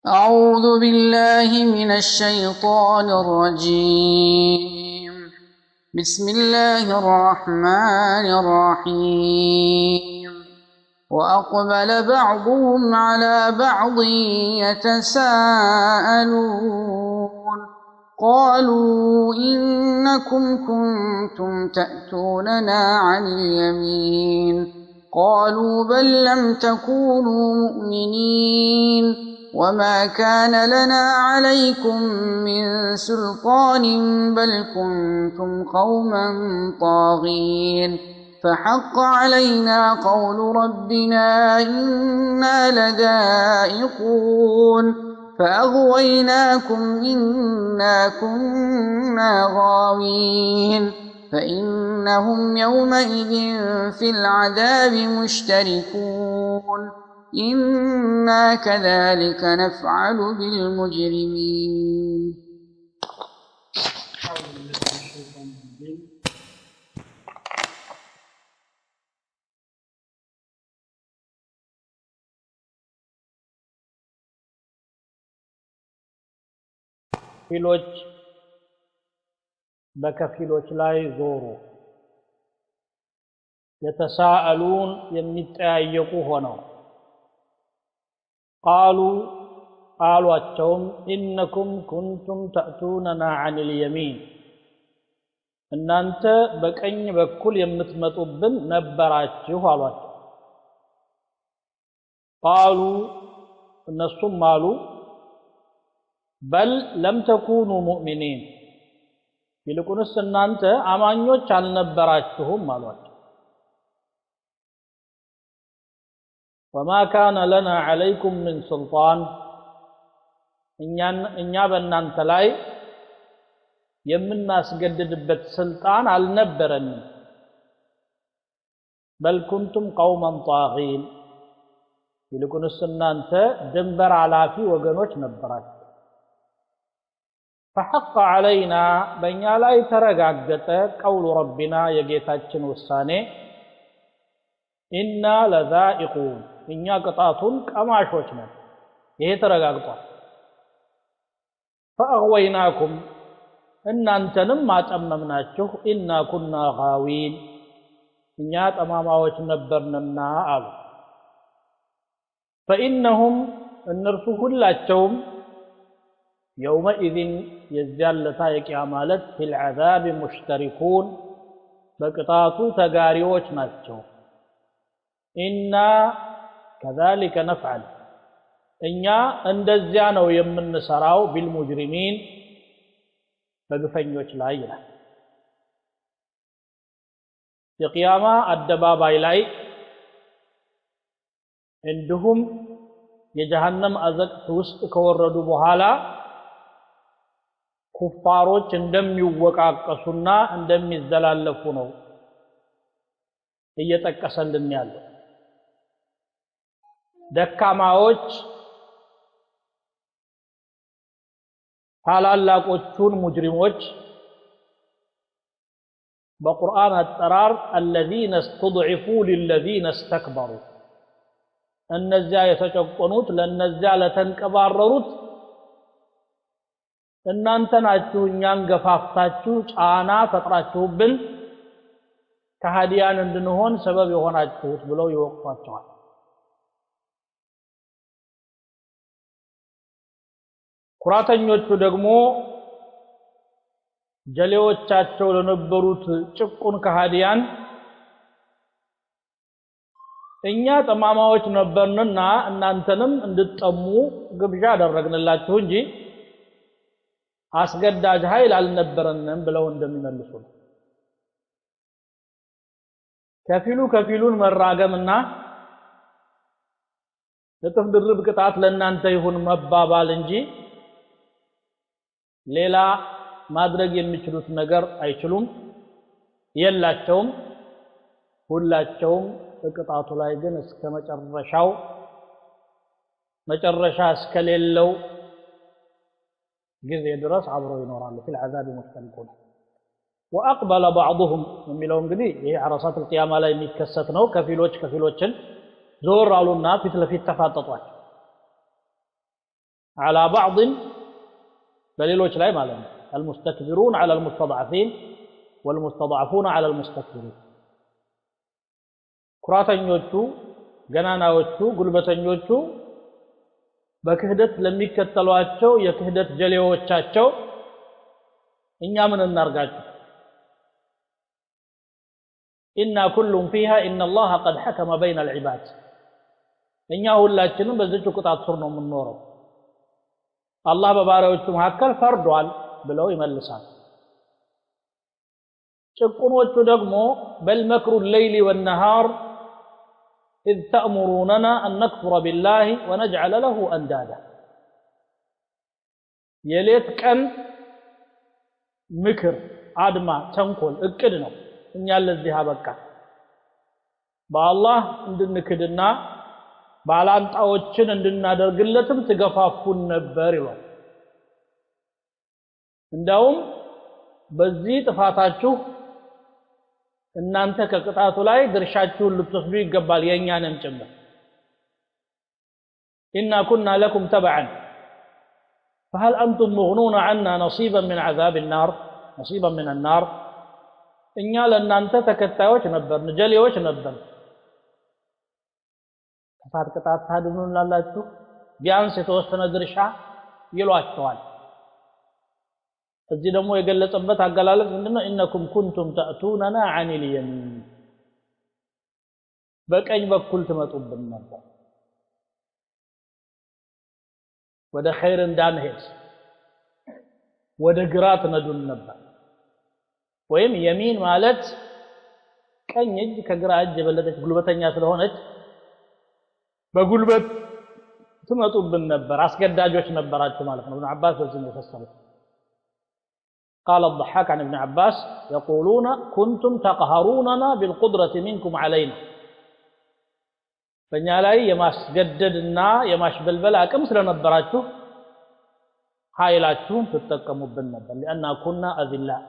أعوذ بالله من الشيطان الرجيم بسم الله الرحمن الرحيم وأقبل بعضهم على بعض يتساءلون قالوا إنكم كنتم تأتوننا عن اليمين قالوا بل لم تكونوا مؤمنين وما كان لنا عليكم من سلطان بل كنتم قوما طاغين فحق علينا قول ربنا إنا لذائقون فأغويناكم إنا كنا غاوين فإنهم يومئذ في العذاب مشتركون إنا كذلك نفعل بالمجرمين كفيلوش بكفيلوش لا يزوروا يتساءلون يمتعيقوا هنا قالوا أتهم إنكم كنتم تأتوننا عن اليمين إن أنت بكأن بكل يمتمتبن نبراتشه قالوا النصم مالوا بل لم تكونوا مؤمنين يلقونس إن أنت أمانيوش على نبراتشهم مالوا وما كان لنا عليكم من سلطان إن يابن أنت لاي يمن الناس قددبت سلطان على نبرن بل كنتم قوما طاغين يلكن السنانت دنبر على في وقنوش نبرات فحق علينا بين لا يترقاقت قول ربنا يجيتاچن وساني إنا لذائقون إنيا قطعتون كماشوچنا يترقاقتوا فأغويناكم إن أنتنم ما تأممناچه إنا كنا غاوين إنيا تماماوچ نبرننا آلو فإنهم النرسو كلاتهم يومئذ يزال يا مالت في العذاب مشتركون بقطعتو تغاريوچ ناچو إنا كذلك نفعل إنيا اندزيا نو يمنسراو بالمجرمين بغفنيوچ لا يلا የቂያማ አደባባይ ላይ እንዲሁም የጀሃነም አዘቅት ውስጥ ከወረዱ በኋላ ኩፋሮች እንደሚወቃቀሱና እንደሚዘላለፉ ነው እየተጠቀሰልን ያለው ደካማዎች ታላላቆቹን ሙጅሪሞች በቁርአን አጠራር الذين استضعفوا للذين استكبروا እነዚያ የተጨቆኑት ለነዚያ ለተንቀባረሩት እናንተ ናችሁ እኛን ገፋፍታችሁ ጫና ፈጥራችሁብን ከሃዲያን እንድንሆን ሰበብ የሆናችሁት ብለው ይወቅቷቸዋል ኩራተኞቹ ደግሞ ጀሌዎቻቸው ለነበሩት ጭቁን ከሃዲያን እኛ ጠማማዎች ነበርንና እናንተንም እንድትጠሙ ግብዣ አደረግንላችሁ እንጂ አስገዳጅ ኃይል አልነበረንም ብለው እንደሚመልሱ ከፊሉን መራገምና ለጥፍ ድርብ ቅጣት ለእናንተ ይሁን መባባል እንጂ ሌላ ማድረግ የሚችሉት ነገር አይችሉም የላቸውም ሁላቸውም ቅጣቱ ላይ ግን እስከ መጨረሻ እስከሌለው ጊዜ ድረስ አብረው ይኖራሉ في العذاب مشتركون واقبل بعضهم የሚለው እንግዲህ ይሄ عرصات القيامه ላይ የሚከሰት ነው ከፊሎችን ዞር አሉና ፊት ለፊት ተፋጠጧቸው على بعض በሌሎች ላይ ማለት ነው المستكبرون على المستضعفين والمستضعفون على المستكبرين ኩራተኞቹ ገናናዎቹ ጉልበተኞቹ በክህደት ለሚከተሏቸው የክህደት ጀሌዎቻቸው እኛ ምን እናርጋቸው إنا كل فيها إن الله قد حكم بين العباد እኛ ሁላችንም በዚህ ቁጣት ስር ነው የምንኖረው አላህ በባሪያዎቹ መካከል ፈርዷል ብለው ይመልሳል ጭቁኖቹ ደግሞ بل مكر الليل والنهار إذ تأمروننا أن نكفر بالله ونجعل له أندادا የሌት ቀን ምክር አድማ ተንኮል እቅድ ነው እኛ ለዚህ አበቃ በአላህ እንድንክድና ባላንጣዎችን እንድናደርግለትም ትገፋፉን ነበር ይላል እንደውም በዚህ ጥፋታችሁ እናንተ ከቅጣቱ ላይ ድርሻችሁን ልትወስዱ ይገባል የኛንም ጭምር إنا كنا لكم تبعا فهل أنتم مغنون عنا نصيبا من عذاب النار نصيبا من النار እኛ ለእናንተ ተከታዮች ነበር ጀሌዎች ነበር ከፋት ቅጣት ታድኑናላችሁ ቢያንስ የተወሰነ ድርሻ ይሏቸዋል እዚህ ደግሞ የገለጸበት አገላለጽ ምንድነው إنكم كنتم تأتوننا عن اليمين በቀኝ በኩል ትመጡብን ነበር ወደ ኸይር እንዳንሄድ ወደ ግራ ትነዱን ነበር ወይም የሚን ማለት ቀኝ እጅ ከግራ እጅ የበለጠች ጉልበተኛ ስለሆነች በጉልበት ትመጡብን ነበር አስገዳጆች ነበራችሁ ማለት ነው ابن عباس በዚህ ነው የፈሰሩት قال الضحاك عن ابن عباس يقولون كنتم تقهروننا بالقدرة منكم علينا በእኛ ላይ የማስገደድና የማሽበልበል አቅም ስለነበራችሁ ኃይላችሁን ትጠቀሙብን ነበር لأن كنا أذلاء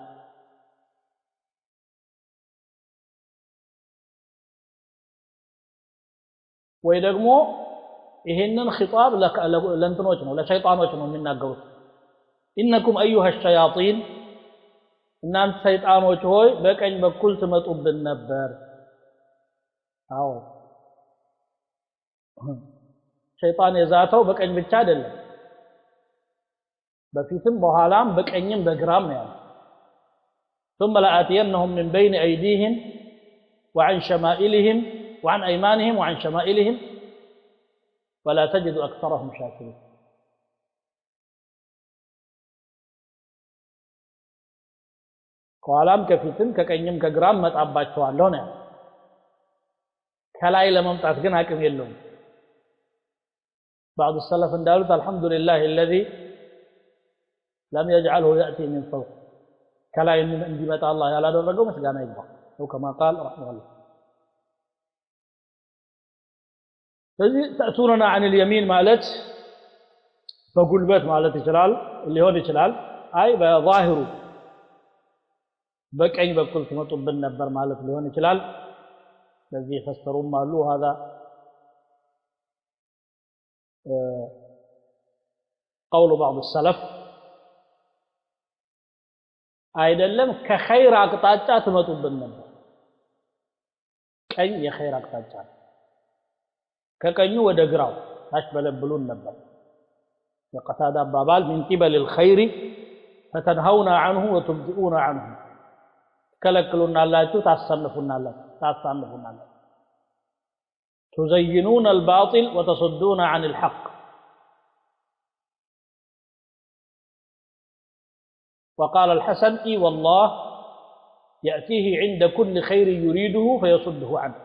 ወይ ደግሞ ይሄንን ኺጣብ ለእንትኖች ነው ለሸይጣኖች ነው የሚናገሩት إنكم أيها الشياطين እናንተ ሰይጣኖች ሆይ በቀኝ በኩል ትመጡብን ነበር አዎ ሸይጣን የዛተው በቀኝ ብቻ አይደለም በፊትም በኋላም በቀኝም በግራም ነው ያለው ثم لآتينهم من بين أيديهم وعن شمائلهم وعن أيمانهم وعن شمائلهم ولا تجد أكثرهم شاكرين ከኋላም ከፊትም ከቀኝም ከግራም መጣባቸዋለሁ ነው ከላይ ለመምጣት ግን አቅም የለውም بعض السلف እንዳሉት الحمد لله الذي لم يجعله يأتي من فوق ከላይ እንዲመጣ አላህ ያላደረገው ምስጋና ይግባ ነው كما قال رحمه الله ስለዚህ تأتوننا عن اليمين ማለት በጉልበት ማለት ይችላል ሊሆን ይችላል አይ በዛሂሩ በቀኝ በኩል ትመጡብን ነበር ማለት ሊሆን ይችላል ለዚህ ፈሰሩም አሉ هذا قول بعض السلف አይደለም ከኸይር አቅጣጫ ትመጡብን ነበር ቀኝ የኸይር አቅጣጫ ከቀኙ ወደ ግራው ታሽበለብሉን ነበር የቀታዳ አባባል من قبل الخير فتنهون عنه وتبدئون عنه ከለክሉናላችሁ ታሳንፉናላችሁ تزينون الباطل وتصدون عن الحق وقال الحسن اي والله يأتيه عند كل خير يريده فيصده عنه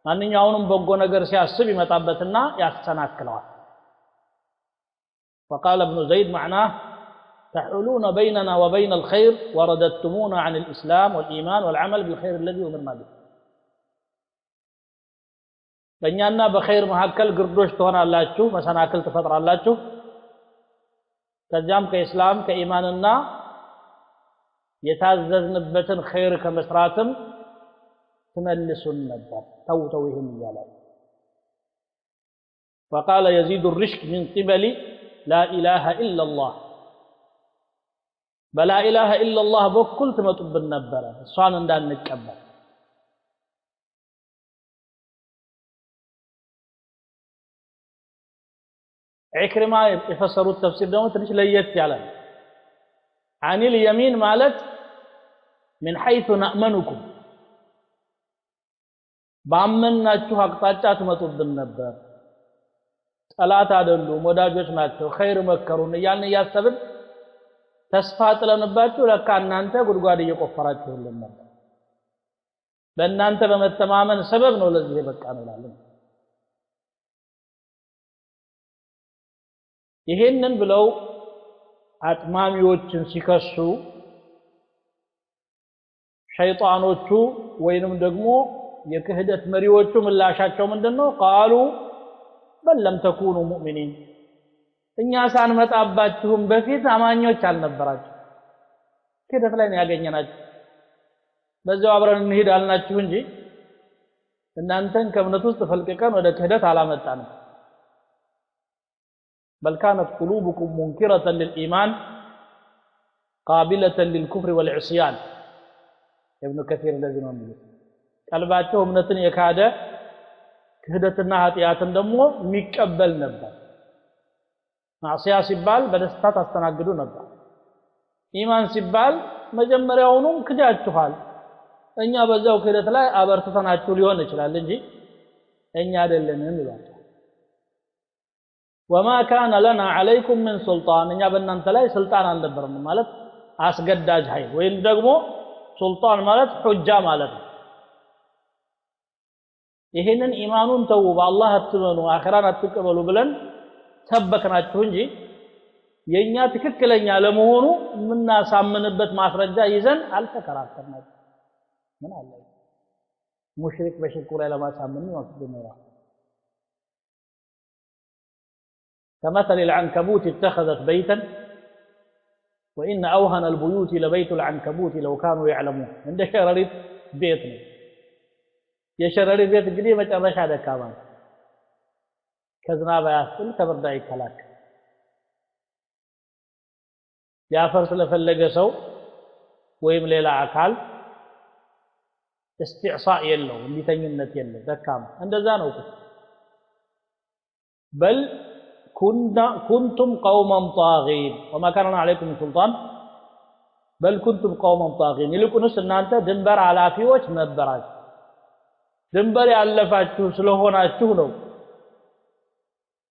ማንኛውንም በጎ ነገር ሲያስብ ይመጣበትና ያስተናክለዋል وقال ابن زيد معناه تحولون بيننا وبين الخير ورددتمونا عن الإسلام والإيمان والعمل بالخير الذي أمرنا به በእኛና በኸይር መካከል ግርዶሽ ትሆናላችሁ መሰናክል ትፈጥራላችሁ ከዚያም ከእስላም ከኢማንና የታዘዝንበትን ኸይር ከመስራትም تملسون ነበር ተውተው ይሄን ይያላል وقال يزيد الرشك من قبل لا إله إلا الله بلا إله إلا الله بكل تمطب النبرة الصوان اندان نتكبر عكرمة يفسروا التفسير ده تنش ليت يعلم عن اليمين مالت من حيث نأمنكم ባመናችሁ አቅጣጫ ትመጡብን ነበር ጠላት አይደሉም ወዳጆች ናቸው ኸይር መከሩን እያልን እያሰብን ተስፋ ጥለንባችሁ ለካ እናንተ ጉድጓድ እየቆፈራችሁልን ነበር በእናንተ በመተማመን ሰበብ ነው ለዚህ በቃ ነው ይላል ይሄንን ብለው አጥማሚዎችን ሲከሱ ሸይጣኖቹ ወይንም ደግሞ የክህደት መሪዎቹ ምላሻቸው ምንድነው قالوا بل لم تكونوا مؤمنين እኛ ሳንመጣባችሁም በፊት አማኞች አልነበራችሁ ክህደት ላይ ነው ያገኘናችሁ በዛው አብረን እንሂድ አልናችሁ እንጂ እናንተን ከእምነት ውስጥ ፈልቀቀን ወደ ክህደት አላመጣንም بل كانت قلوبكم منكرة للإيمان قابلة للكفر والعصيان ابن كثير الذي نقول قلباቸው እምነትን የካደ ክህደትና ኃጢያትን ደግሞ የሚቀበል ነበር ማዕሲያ ሲባል በደስታ ታስተናግዱ ነበር ኢማን ሲባል መጀመሪያውኑ ክዳችኋል እኛ በዛው ክህደት ላይ አበርተናችሁ ሊሆን ይችላል እንጂ እኛ አይደለንም ይላል وما كان لنا عليكم من سلطان እኛ በእናንተ ላይ ስልጣን አልነበረም ማለት አስገዳጅ ኃይል ወይም ደግሞ ሱልጣን ማለት ሁጃ ማለት ነው ይሄንን ኢማኑን ተው በአላህ አትመኑ አኺራን አትቀበሉ ብለን ተበከናችሁ እንጂ የኛ ትክክለኛ ለመሆኑ ምናሳምንበት ማስረጃ ይዘን አልተከራከርናችሁ ምን አለ ሙሽሪክ በሽርኩ ላይ ለማሳመን ነው ነው كمثل العنكبوت اتخذت بيتا وإن أوهن البيوت لبيت العنكبوت لو كانوا يعلمون عند شرريت بيتنا የሸረሪ ቤት እንግዲህ መጨረሻ ደካማ ከዝናብ ያስጥል ከብርድ አይከላከል ያፈር ስለፈለገ ሰው ወይም ሌላ አካል استعصاء የለው እንዲተኝነት የለው ደካማ እንደዛ ነው بل كنتم قوما طاغين وما كان عليكم سلطان بل كنتم قوما طاغين ይልቁንስ እናንተ ድንበር አላፊዎች ነበራችሁ ድንበር ያለፋችሁ ስለሆናችሁ ነው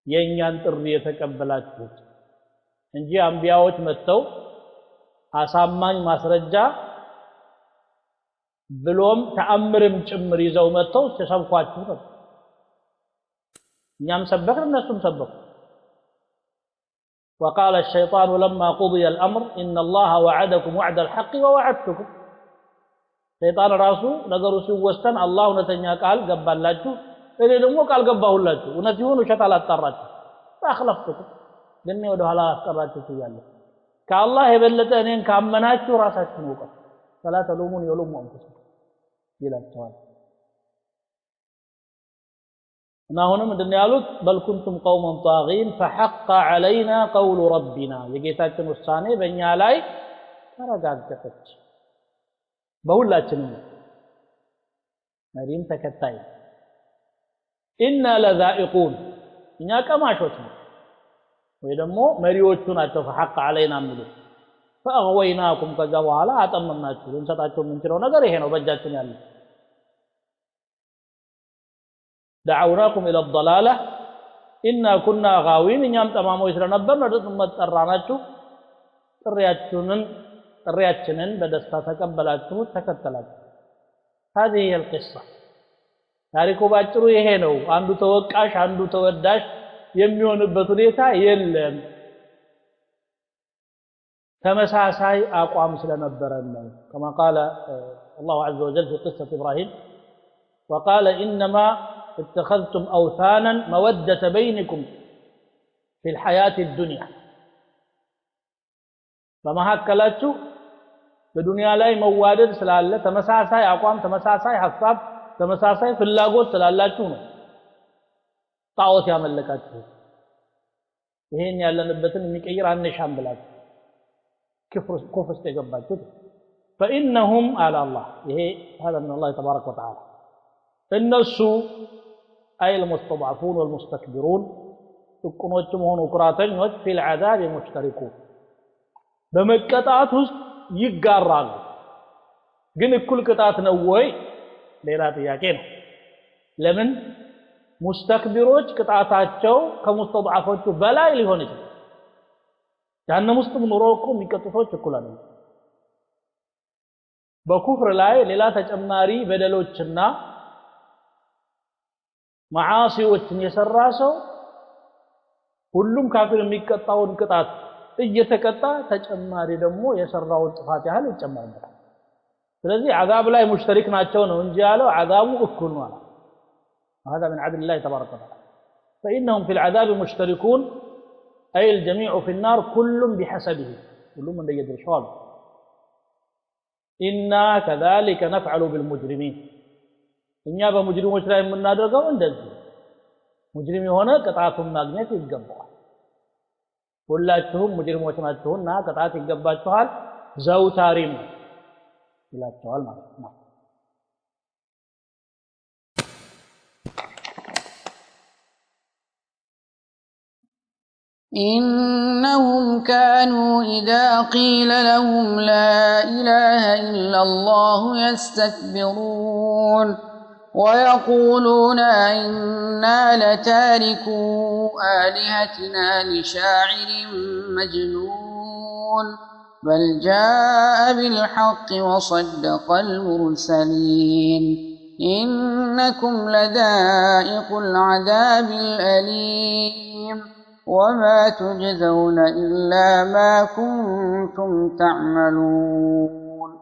የኛን ጥሪ የተቀበላችሁት እንጂ አንቢያዎች መጥተው አሳማኝ ማስረጃ ብሎም ተአምርም ጭምር ይዘው መጥተው ተሰብኳችሁ ነው እኛም ሰበክን እነሱም ሰበኩ وقال الشيطان لما قضي الأمر إن الله وعدكم وعد الحق ووعدتكم شيطان راسو ነገሩ ሲወሰን አላህ እውነተኛ ቃል ገባላችሁ እኔ ደግሞ ቃል ገባሁላችሁ እውነት ይሁን ውሸት አላጣራችሁ ታخلفتكم ግን ወደ ኋላ አስቀራችሁ ይያለ ከአላህ የበለጠ እኔን ካመናችሁ ራሳችሁን ወቀሱ فلا تلومون يلوموا أنفسكم ይላችኋል እና አሁንም እንደዚህ ያሉት بل كنتم قوما طاغين فحق علينا قول ربنا የጌታችን ውሳኔ በእኛ ላይ ተረጋገጠች በሁላችንም መሪም ተከታይ إنا لذائقون እኛ ቀማሾች ነን ወይ ደግሞ መሪዎቹ ናቸው فحق علينا ምሉ فأغويناكم ከዛ በኋላ አጠመምናችሁ እንሰጣችሁ የምንችለው ነገር ይሄ ነው በእጃችን ያለው دعوناكم إلى الضلالة إنا كنا غاوين እኛም ጠማሞች ስለነበርን ወደ ጥመት ጠራናችሁ ጥሪያችንን በደስታ ተቀበላችሁ ተከተላችሁ هذه هي القصة ታሪኩ ባጭሩ ይሄ ነው አንዱ ተወቃሽ አንዱ ተወዳሽ የሚሆንበት ሁኔታ የለም ተመሳሳይ አቋም ስለነበረን ነው كما قال الله عز وجل في قصة إبراهيم وقال إنما اتخذتم أوثانا مودة بينكم في الحياة الدنيا فما هكلاتشو በዱንያ ላይ መዋደድ ስላለ ተመሳሳይ አቋም ተመሳሳይ ሐሳብ ተመሳሳይ ፍላጎት ስላላችሁ ነው ጣዖት ያመለካችሁ ይሄን ያለንበትን የሚቀይር አንሻም ብላችሁ كفر استجابته فإنهم على الله هذا من الله تبارك وتعالى الناس أي المستضعفون والمستكبرون يكونوا هون كراتين في العذاب مشتركون بمقطعات ውስጥ ይጋራሉ ግን እኩል ቅጣት ነው ወይ ሌላ ጥያቄ ነው ለምን ሙስተክቢሮች ቅጣታቸው ከሙስተضعፎቹ በላይ ሊሆን ይችላል ጀሃነም ውስጥ ኑረው እኮ የሚቀጡ ሰዎች እኩል አይደለም በኩፍር ላይ ሌላ ተጨማሪ በደሎችና ማዓሲዎችን የሰራ ሰው ሁሉም ካፊር የሚቀጣውን ቅጣት እየተቀጣ ተጨማሪ ደግሞ የሰራውን ጥፋት ያህል ይጨመርበታል ስለዚህ عذاب ላይ ሙሽተሪክ ናቸው ነው እንጂ ያለው عذابu እኩል ነው هذا من عدل الله تبارك وتعالى فإنهم في العذاب مشتركون أي الجميع في النار كل بحسبه كل من يدري شوال إنا كذلك نفعل بالمجرمين إنيا بمجرموች ላይ የምናደርገው እንደዚህ ሙጅሪም የሆነ ቅጣቱን ማግኘት ይገባዋል ሁላችሁም ሙጅሪሞች ናችሁና ቅጣት ይገባችኋል ዘውታሪም ይላቸዋል ማለት ነው إنهم كانوا إذا قيل لهم لا إله إلا الله يستكبرون ويقولون إنا لتاركو آلهتنا لشاعر مجنون بل جاء بالحق وصدق المرسلين إنكم لذائق العذاب الأليم وما تجزون إلا ما كنتم تعملون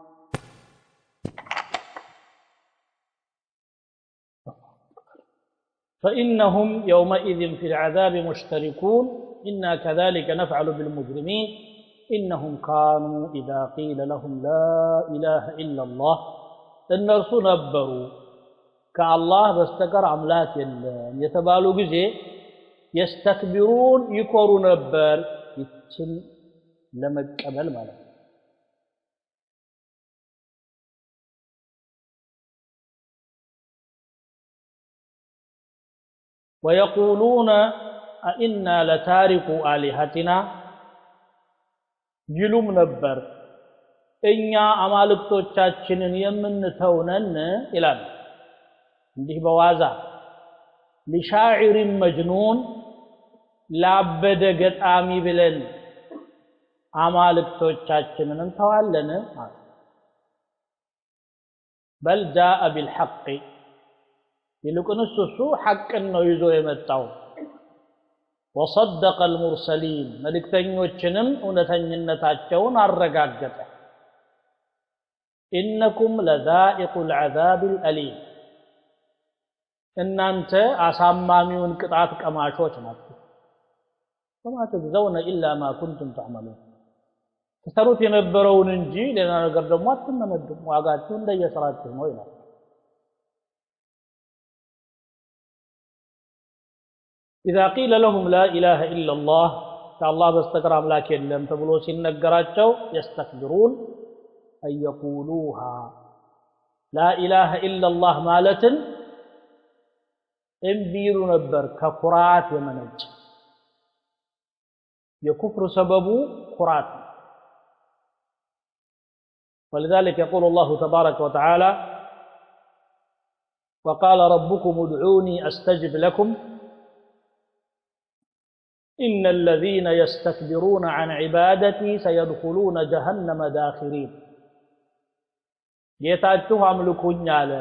فإنهم يومئذ في العذاب مشتركون إنا كذلك نفعل بالمجرمين إنهم كانوا إذا قيل لهم لا إله إلا الله النرسو نبروا كالله بستكر عملات يتبالوا بزي يستكبرون يكوروا نبر يتشل لمكبل مالا ويقولون أئنا لتاركوا آلهتنا جلوم نبر إنيا أمالكتوچاچنن يمنتونن إلان እንዲህ በዋዛ لشاعر مجنون ላበደ ገጣሚ ብለን አማልክቶቻችንን እንተዋለን بل جاء بالحق ይልቁንስ እሱ ሐቅን ነው ይዞ የመጣው وصدق المرسلين መልእክተኞችንም እውነተኝነታቸውን አረጋገጠ إنكم لذائق العذاب الأليم እናንተ አሳማሚውን ቅጣት ቀማሾች ናችሁ وما تجزون إلا ما كنتم تعملون ተሰሩት የነበረውን እንጂ ሌላ ነገር ደግሞ አትመነዱም ዋጋችሁ እንደየሥራችሁ ነው ይላል إذا قيل لهم لا إله إلا الله فالله بستكر أملاك يلم تبلو سنقراቸው يستكبرون أن يقولوها لا إله إلا الله مالة انبير نبر كفرات ومنج يكفر سبب كرات ولذلك يقول الله تبارك وتعالى وقال ربكم ادعوني أستجب لكم إن الذين يستكبرون عن عبادتي سيدخلون جهنم داخرين ጌታችሁ አምልኩኝ አለ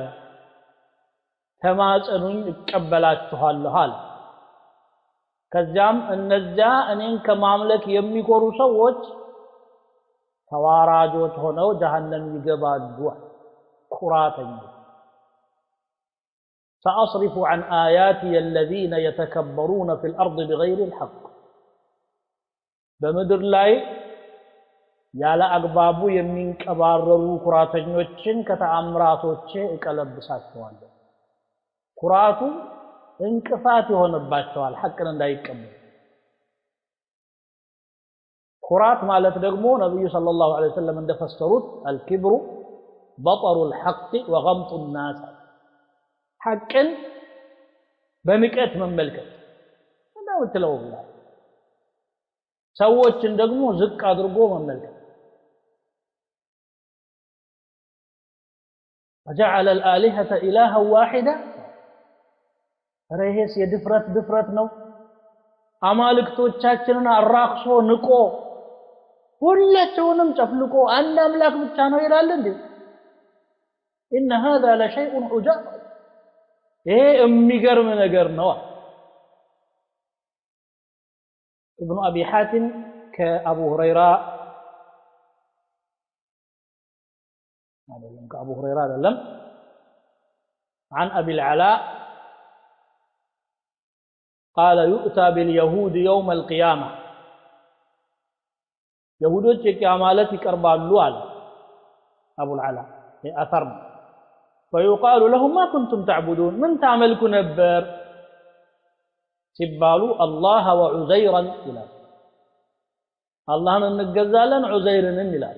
ተማጸኑኝ እቀበላችኋለሁ አለ ከዚያም እነዚያ እኔን ከማምለክ የሚቆሩ ሰዎች ተዋራጆች ሆነው ጀሃነም ይገባሉ ኩራተኞች سأصرف عن آياتي الذين يتكبرون في الأرض بغير الحق بمدر لاي يالا أقبابو يمين كباررو كراتنيوچن كتأمراتوچ እቀለብሳቸዋለሁ ኩራቱ እንቅፋት ይሆንባቸዋል ሐቅን እንዳይቀበሉ ኩራት ማለት ደግሞ ነብዩ ሰለላሁ ዐለይሂ ወሰለም እንደፈሰሩት الكبر بطر الحق وغمط الناس ሐቅን በንቀት መመልከት ነው ተለውላ ሰዎችን ደግሞ ዝቅ አድርጎ መመልከት وجعل الآلهة إلها واحدة ረይስ የድፍረት ነው አማልክቶቻችንን አራክሶ ንቆ ሁላቸውንም ጨፍልቆ አንድ አምላክ ብቻ ነው ይላል እንዴ إن هذا لشيء عجاب ይሄ የሚገርም ነገር ነው ابن أبي حاتم كأبو هريرة كأبو هريرة لم عن أبي العلاء قال يؤتى باليهود يوم القيامة يهودوች የቂያማለት ይቀርባሉ አለ أبو العلاء أثر فيقال لهم ما كنتم تعبدون من تعملكم نبر سبالوا الله وعزيرا إلى الله ننجزالا عزيرا إلى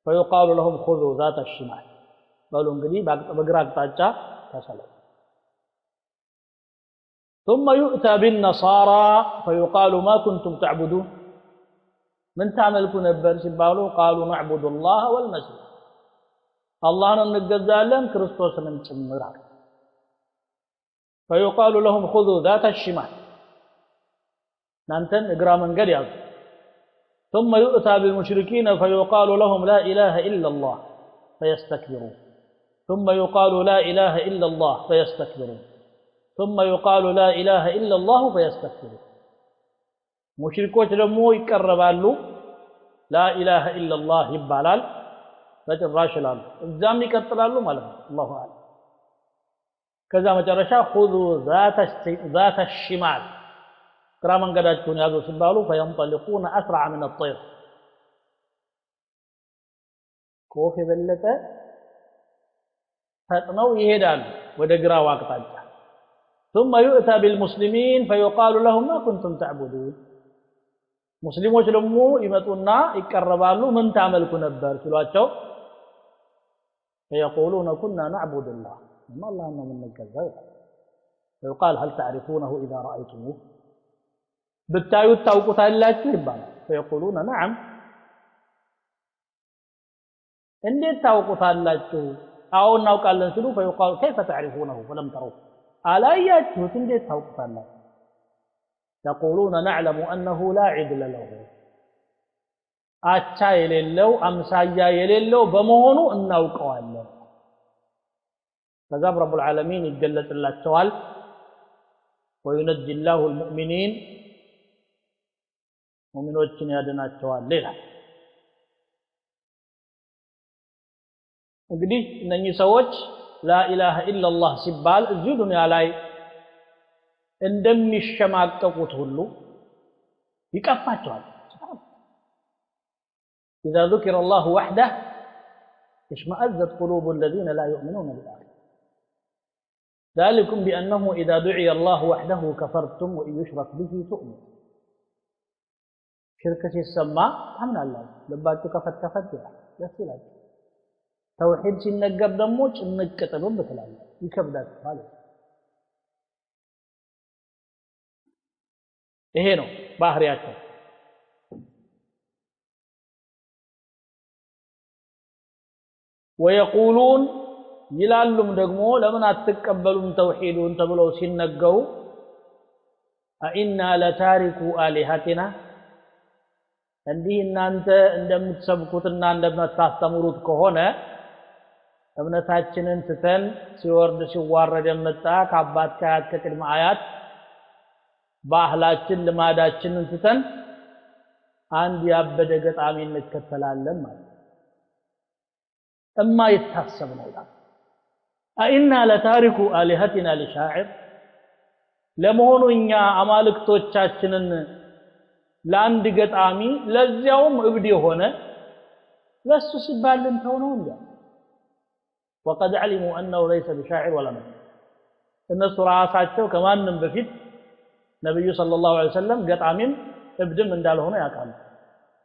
فيقال لهم خذوا ذات الشمال قالوا انقلي بقراك تاجا تسلم ثم يؤتى بالنصارى فيقال ما كنتم تعبدون من تعملكم نبر سبالوا قالوا نعبد الله والمسيح الله ننجزالا كريستوس نمر فيقال لهم خذوا ذات الشمال نانتن اقرا من قريب ثم يؤتى بالمشركين فيقال لهم لا إله إلا الله فيستكبرون ثم يقال لا إله إلا الله فيستكبرون ثم يقال لا إله إلا الله فيستكبرون مشركوች ደግሞ ይቀርባሉ لا إله إلا الله ይባላል በጭራሽ ይላሉ እዛም ይቀጥላሉ ማለት ነው አላሁ አለ ከዛ መጨረሻ خذوا ذات الشمال ግራ መንገዳቸውን ያዙ ሲባሉ فينطلقون أسرع من الطير ኮፍ የበለጠ ፈጥነው ይሄዳሉ ወደ ግራው አቅጣጫ ثم يؤتى بالمسلمين فيقال لهم ما كنتم تعبدون ሙስሊሞች ደግሞ ይመጡና ይቀርባሉ ምን ታመልኩ ነበር ሲሏቸው فيقولون كنا نعبد الله ما الله ما من نجزا فيقال هل تعرفونه إذا رأيتموه بالتايو ታውቁታላችሁ ይባላል فيقولون نعم እንዴት ታውቁታላችሁ አዎ እናውቃለን ሲሉ فيقال كيف تعرفونه فلم تروه አላያችሁት እንዴት ታውቁታላችሁ يقولون نعلم أنه لا عدل له አቻ የሌለው አምሳያ የሌለው በመሆኑ እናውቀዋለን ከዛም رب العالمين ይገለጽላቸዋል وينجي الله المؤمنين ሙእሚኖችን ያድናቸዋል ይላል እንግዲህ እነኚህ ሰዎች لا إله إلا الله ሲባል እዚህ ዱንያ ላይ እንደሚሸማቀቁት ሁሉ ይቀፋቸዋል إذا ذكر الله وحده اشمأزت قلوب الذين لا يؤمنون بالآخرة ذلكم بأنه إذا دعي الله وحده كفرتم وإن يشرك به تؤمن شركة السماء تحمل الله لباتو كفت يسيلات توحيد سنقر دموش انك كتبون بكلام يكبدات خالص ይሄ ነው ባህሪያቸው ويقولون ይላሉም ደግሞ ለምን አትቀበሉም ተውሂዱን ተብለው ሲነገሩ أئنا لتاركو آلهتنا እንዲህ እናንተ እንደምትሰብኩትና እንደምታስተምሩት ከሆነ እምነታችንን ትተን ሲወርድ ሲዋረድ መጣ ከአባት ከአያት ከቅድመ አያት ባህላችን ልማዳችንን ትተን አንድ ያበደ ገጣሚ እንከተላለን ማለት እማ ይታሰብ ነው ዳ أئنا لتاركو آلهتنا لشاعر ለመሆኑ እኛ አማልክቶቻችንን ለአንድ ገጣሚ ለዚያውም እብድ የሆነ ለሱ ሲባል እንተው ነው እንዴ وقد علموا انه ليس بشاعر ولا نبي እነሱ ራሳቸው ከማንም በፊት ነብዩ ሰለላሁ ዐለይሂ ወሰለም ገጣሚም እብድም እንዳልሆነ ያውቃሉ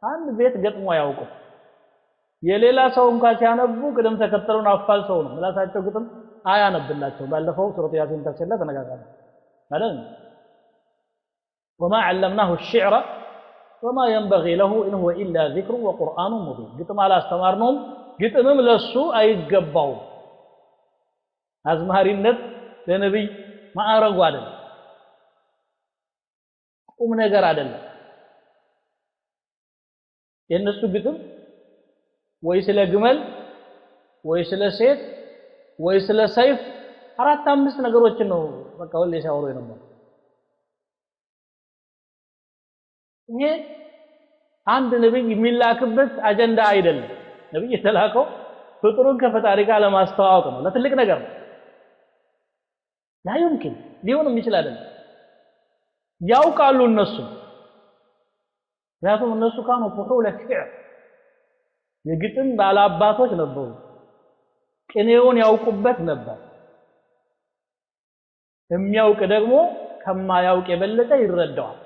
አንድ ቤት ገጥሞ ያውቁ የሌላ ሰው እንኳን ሲያነቡ ቅደም ተከተሉን አፋል ሰው ነው ምላሳቸው ግጥም አያነብላቸው ባለፈው ሱረቱ ያሲን ተሰለ ተነጋጋለ ማለት وما علمناه الشعر وما ينبغي له إن هو إلا ذكر وقرآن مبين ግጥም አላስተማርነውም ግጥምም ለሱ አይገባው አዝማሪነት ለነብይ ማዕረጉ አይደለም ቁም ነገር አይደለም የነሱ ግጥም ወይ ስለ ግመል ወይ ስለ ሴት ወይ ስለ ሰይፍ አራት አምስት ነገሮችን ነው በቃ ሁሌ ሲያወሩ የነበረው ይሄ አንድ ነብይ የሚላክበት አጀንዳ አይደለም ነብይ የተላከው ፍጡሩን ከፈጣሪ ጋር ለማስተዋወቅ ነው ለትልቅ ነገር ነው لا يمكن ሊሆንም ይችላል ያውቃሉ እነሱ ምክንያቱም እነሱ ካኑ ፉሑለ ሽዕር የግጥም ባላባቶች ነበሩ ቅኔውን ያውቁበት ነበር የሚያውቅ ደግሞ ከማያውቅ የበለጠ ይረዳዋል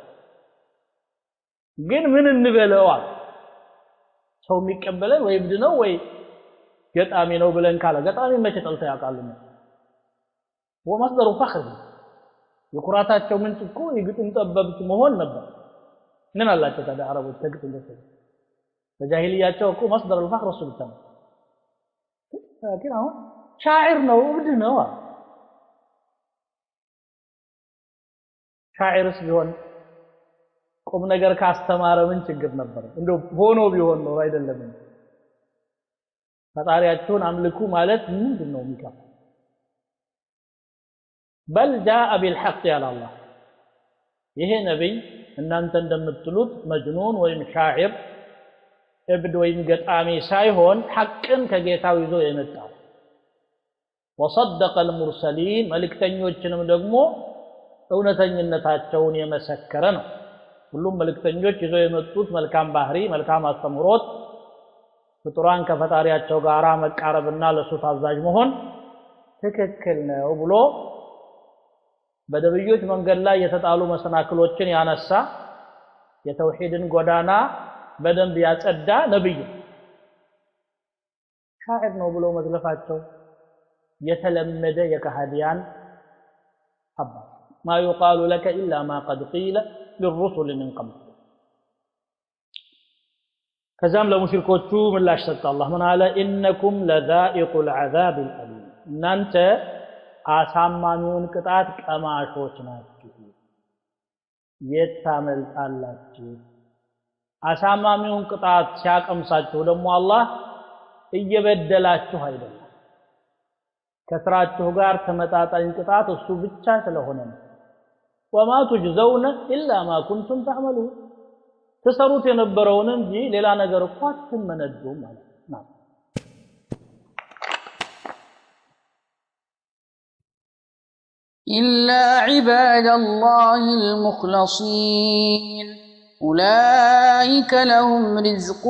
ግን ምን እንበለዋል ሰው የሚቀበለን ወይ እብድ ነው ወይ ገጣሚ ነው ብለን ካለ ገጣሚ መቼ ጠልተው ያውቃሉ ወመስደሩ ፈኽር የኩራታቸው ምንጭ እኮ የግጥም ጠበብት መሆን ነበር ምን አላቸው ታዲያ አረቦች ተግጥም ደስ በጃሂልያቸው እኮ መስደር الفخر እሱ ብቻ ነው ግን አሁን ሻዒር ነው እብድ ነው ሻዒርስ ቢሆን ቁም ነገር ካስተማረ ምን ችግር ነበር እንደው ሆኖ ቢሆን ነው አይደለም ፈጣሪያችሁን አምልኩ ማለት ምንድነው የሚካፍ بل جاء بالحق على الله ይሄ ነብይ እናንተ እንደምትሉት መጅኑን ወይም ሻዒር እብድ ወይም ገጣሚ ሳይሆን ሐቅን ከጌታው ይዞ የመጣው وصدق المرسلين መልእክተኞችንም ደግሞ እውነተኝነታቸውን የመሰከረ ነው ሁሉም መልእክተኞች ይዞ የመጡት መልካም ባህሪ መልካም አስተምሮት ፍጡራን ከፈጣሪያቸው ጋር መቃረብና ለሱ ታዛዥ መሆን ትክክል ነው ብሎ በነብዮች መንገድ ላይ የተጣሉ መሰናክሎችን ያነሳ የተውሂድን ጎዳና በደንብ ያጸዳ ነብይ ሻዒር ነው ብሎ መዝለፋቸው የተለመደ የከሃዲያን አባ ما يقال لك إلا ما قد قيل للرسل من قبل ከዛም ለሙሽሪኮቹ ምላሽ ሰጠ አላህ ምን አለ ኢነኩም ለዛኢቁ العذاب الأليم እናንተ አሳማሚውን ቅጣት ቀማሾች ናችሁ የታመልጣላችሁ አሳማሚውን ቅጣት ሲያቀምሳችሁ ደግሞ አላህ እየበደላችሁ አይደለም ከስራችሁ ጋር ተመጣጣኝ ቅጣት እሱ ብቻ ስለሆነ ነው وما تجزون الا ما كنتم تعملون ተሰሩት የነበረውን እንጂ ሌላ ነገር እኮ አትመነዱም ማለት ነው إلا عباد الله المخلصين أولئك لهم رزق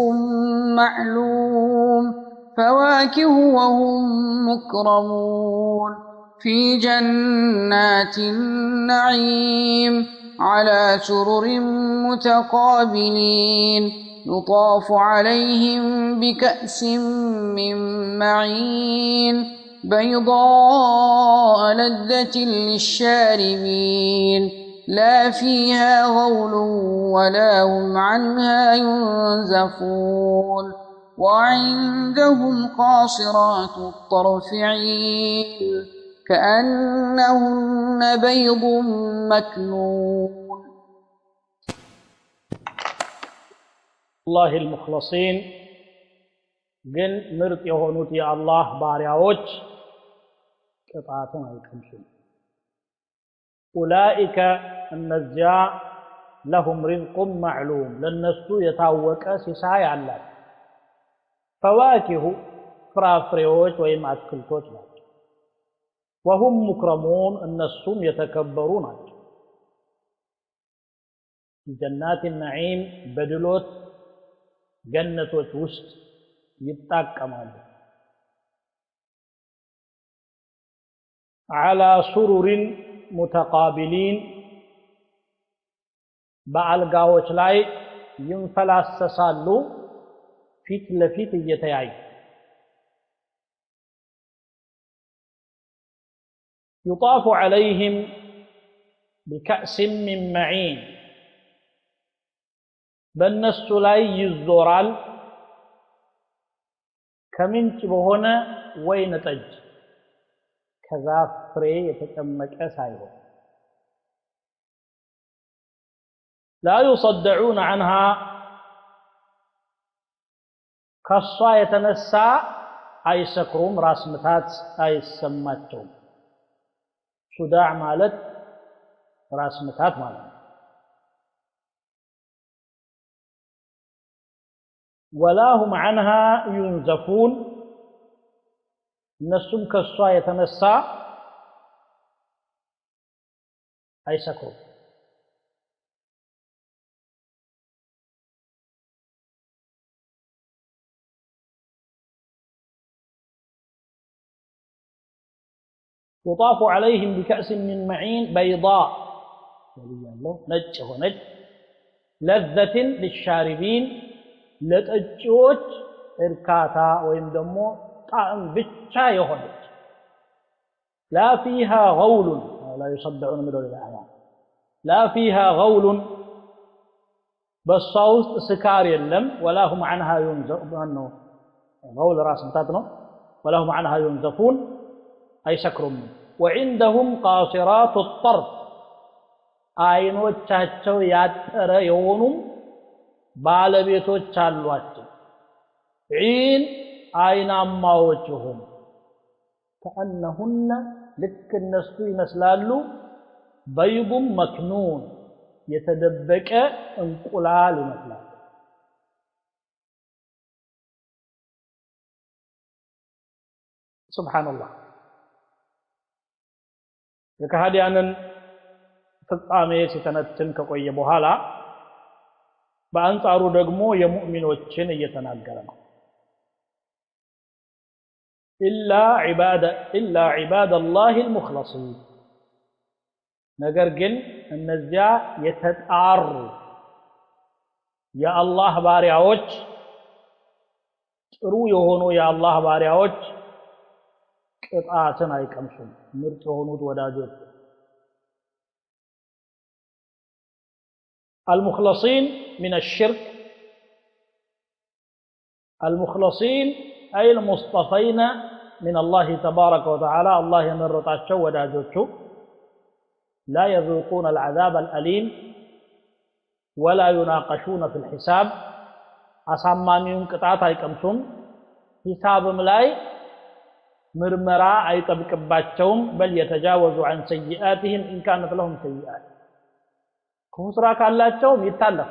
معلوم فواكه وهم مكرمون في جنات النعيم على سرر متقابلين يطاف عليهم بكأس من معين بيضاء لذة للشاربين لا فيها غول ولا هم عنها ينزفون وعندهم قاصرات الطرف عين كأنهن بيض مكنون الله المخلصين ግን ምርጥ የሆኑት የአላህ ባሪያዎች ቅጣቱን አይቀምሱም أولئك እነዚያ لهم رزق معلوم ለነሱ የታወቀ ሲሳይ አላቸው فواكه ፍራፍሬዎች ወይም አትክልቶች ናቸው وهم مكرمون እነሱም የተከበሩ ናቸው جنات النعيم በድሎት ገነቶች ውስጥ ይጣቀማሉ على سرر متقابلين በአልጋዎች ላይ ይንፈላሰሳሉ ፊት ለፊት እየተያዩ يطاف عليهم بكأس من معين በእነሱ ላይ ይዞራል ከምንጭ በሆነ ወይን ጠጅ ከዛፍ ፍሬ የተጨመቀ ሳይሆን لا يصدعون عنها ከሷ የተነሳ አይሰክሩም ራስ ምታት አይሰማቸውም ሱዳዕ ማለት ራስ ምታት ማለት ነው ولا هم عنها ينزفون እነሱም ከሷ የተነሳ አይሰክሩም يطاف عليهم بكأس من معين بيضاء ነጭ ሆነች لذة للشاربين ለጠጪዎች እርካታ ወይም ደግሞ ጣዕም ብቻ የሆነች لا فيها غول لا يصدعون من الآيات لا فيها غول በሷ ውስጥ ስካር የለም ولا هم عنها ينزفون غول ራስ ምታት ነው ولا هم عنها ينزفون አይሰክሩም وعندهم قاصرات الطرف አይኖቻቸው ያጠረ የሆኑ ባለቤቶች አሏቸው ዒን አይናማዎች ሆኑ كأنهن ልክ እነሱ ይመስላሉ بيض مكنون የተደበቀ እንቁላል ይመስላል سبحان الله የከሃዲያንን ፍጻሜ ሲተነትን ከቆየ በኋላ በአንጻሩ ደግሞ የሙእሚኖችን እየተናገረ ነው إلا عباد الله المخلصين ነገር ግን እነዚያ የተጣሩ የአላህ ባሪያዎች ጥሩ የሆኑ የአላህ ባሪያዎች ቅጣትን አይቀምሱም ምርጥ የሆኑት ወዳጆች المخلصين من الشرك المخلصين أي المصطفين من الله تبارك وتعالى الله يمرطاቸው ወዳጆቹ لا يذوقون العذاب الأليم ولا يناقشون في الحساب አሳማሚውን ቅጣት አይቀምሱም ሂሳብም ላይ ምርመራ አይጠብቅባቸውም بل يتجاوزوا عن سيئاتهم إن كانت لهم سيئات ኩፍራ ካላቸው ይታለፍ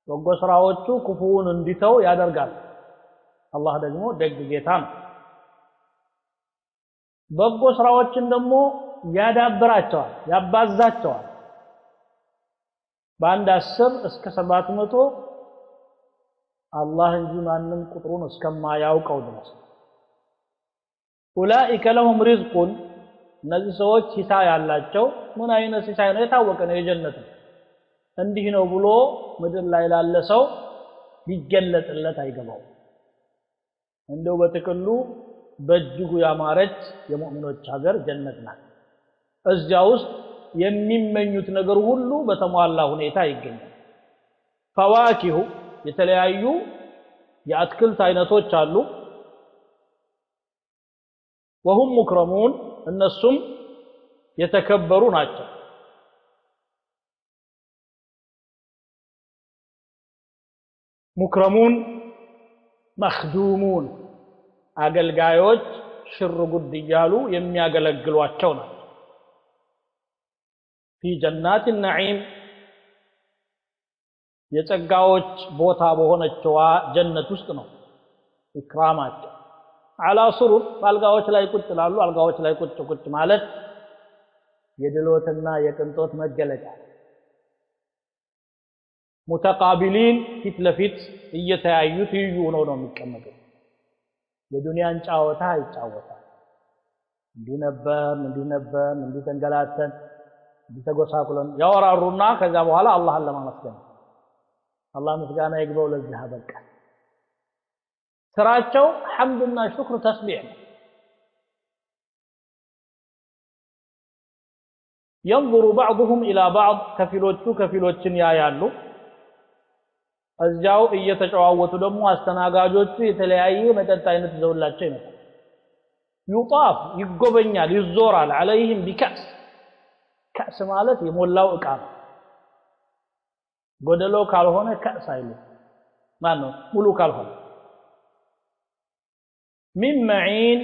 በጎ ስራዎቹ ኩፉውን እንዲተው ያደርጋል አላህ ደግሞ ደግ ጌታ ነው በጎ ስራዎችን ደግሞ ያዳብራቸዋል ያባዛቸዋል በአንድ 10 እስከ 700 አላህ እንጂ ማንም ቁጥሩን እስከማያውቀው ድረስ ኡላኢከ ለሁም ሪዝቁን እነዚህ ሰዎች ሂሳብ ያላቸው ምን አይነት ሂሳብ ነው የታወቀ ነው የጀነት እንዲህ ነው ብሎ ምድር ላይ ላለ ሰው ሊገለጥለት አይገባው እንደው በተከሉ በእጅጉ ያማረች የሙእሚኖች ሀገር ጀነት ናት እዚያ ውስጥ የሚመኙት ነገር ሁሉ በተሟላ ሁኔታ ይገኛል ፈዋኪሁ የተለያዩ የአትክልት አይነቶች አሉ وهم مكرمون እነሱም የተከበሩ ናቸው ሙክረሙን መخدومون አገልጋዮች ሽር ጉድ ይያሉ የሚያገለግሏቸው ናቸው في جنات النعيم የጸጋዎች ቦታ በሆነችዋ ጀነት ውስጥ ነው ኢክራማቸው على سرر አልጋዎች ላይ ቁጭ ይላሉ አልጋዎች ላይ ቁጭ ማለት የድሎትና የቅንጦት መገለጫ متقابلين ፊት ለፊት እየተያዩ ትይዩ ነው የሚቀመጡት የዱንያን ጫወታ አይጫወታል እንዲህ ተንገላተን እንዲተጎሳቁለን ያወራሩና ከዛ በኋላ አላህን ለማመስገን الله مسجانا يقبل الذهب الكاس سراچو حمدنا شكر تسبيح ينظر بعضهم الى بعض كفيلوچن ያያሉ እዚያው እየተጨዋወቱ ደግሞ አስተናጋጆቹ የተለያየ መጠጥ አይነት ዘውላቸው ይመጣል يطاف ይጎበኛል ይዞራል عليهم بكأس كأس ማለት የሞላው ዕቃ ነው ጎደሎ ካልሆነ كأس አይሉ ማን ነው ሙሉ ካልሆነ من معين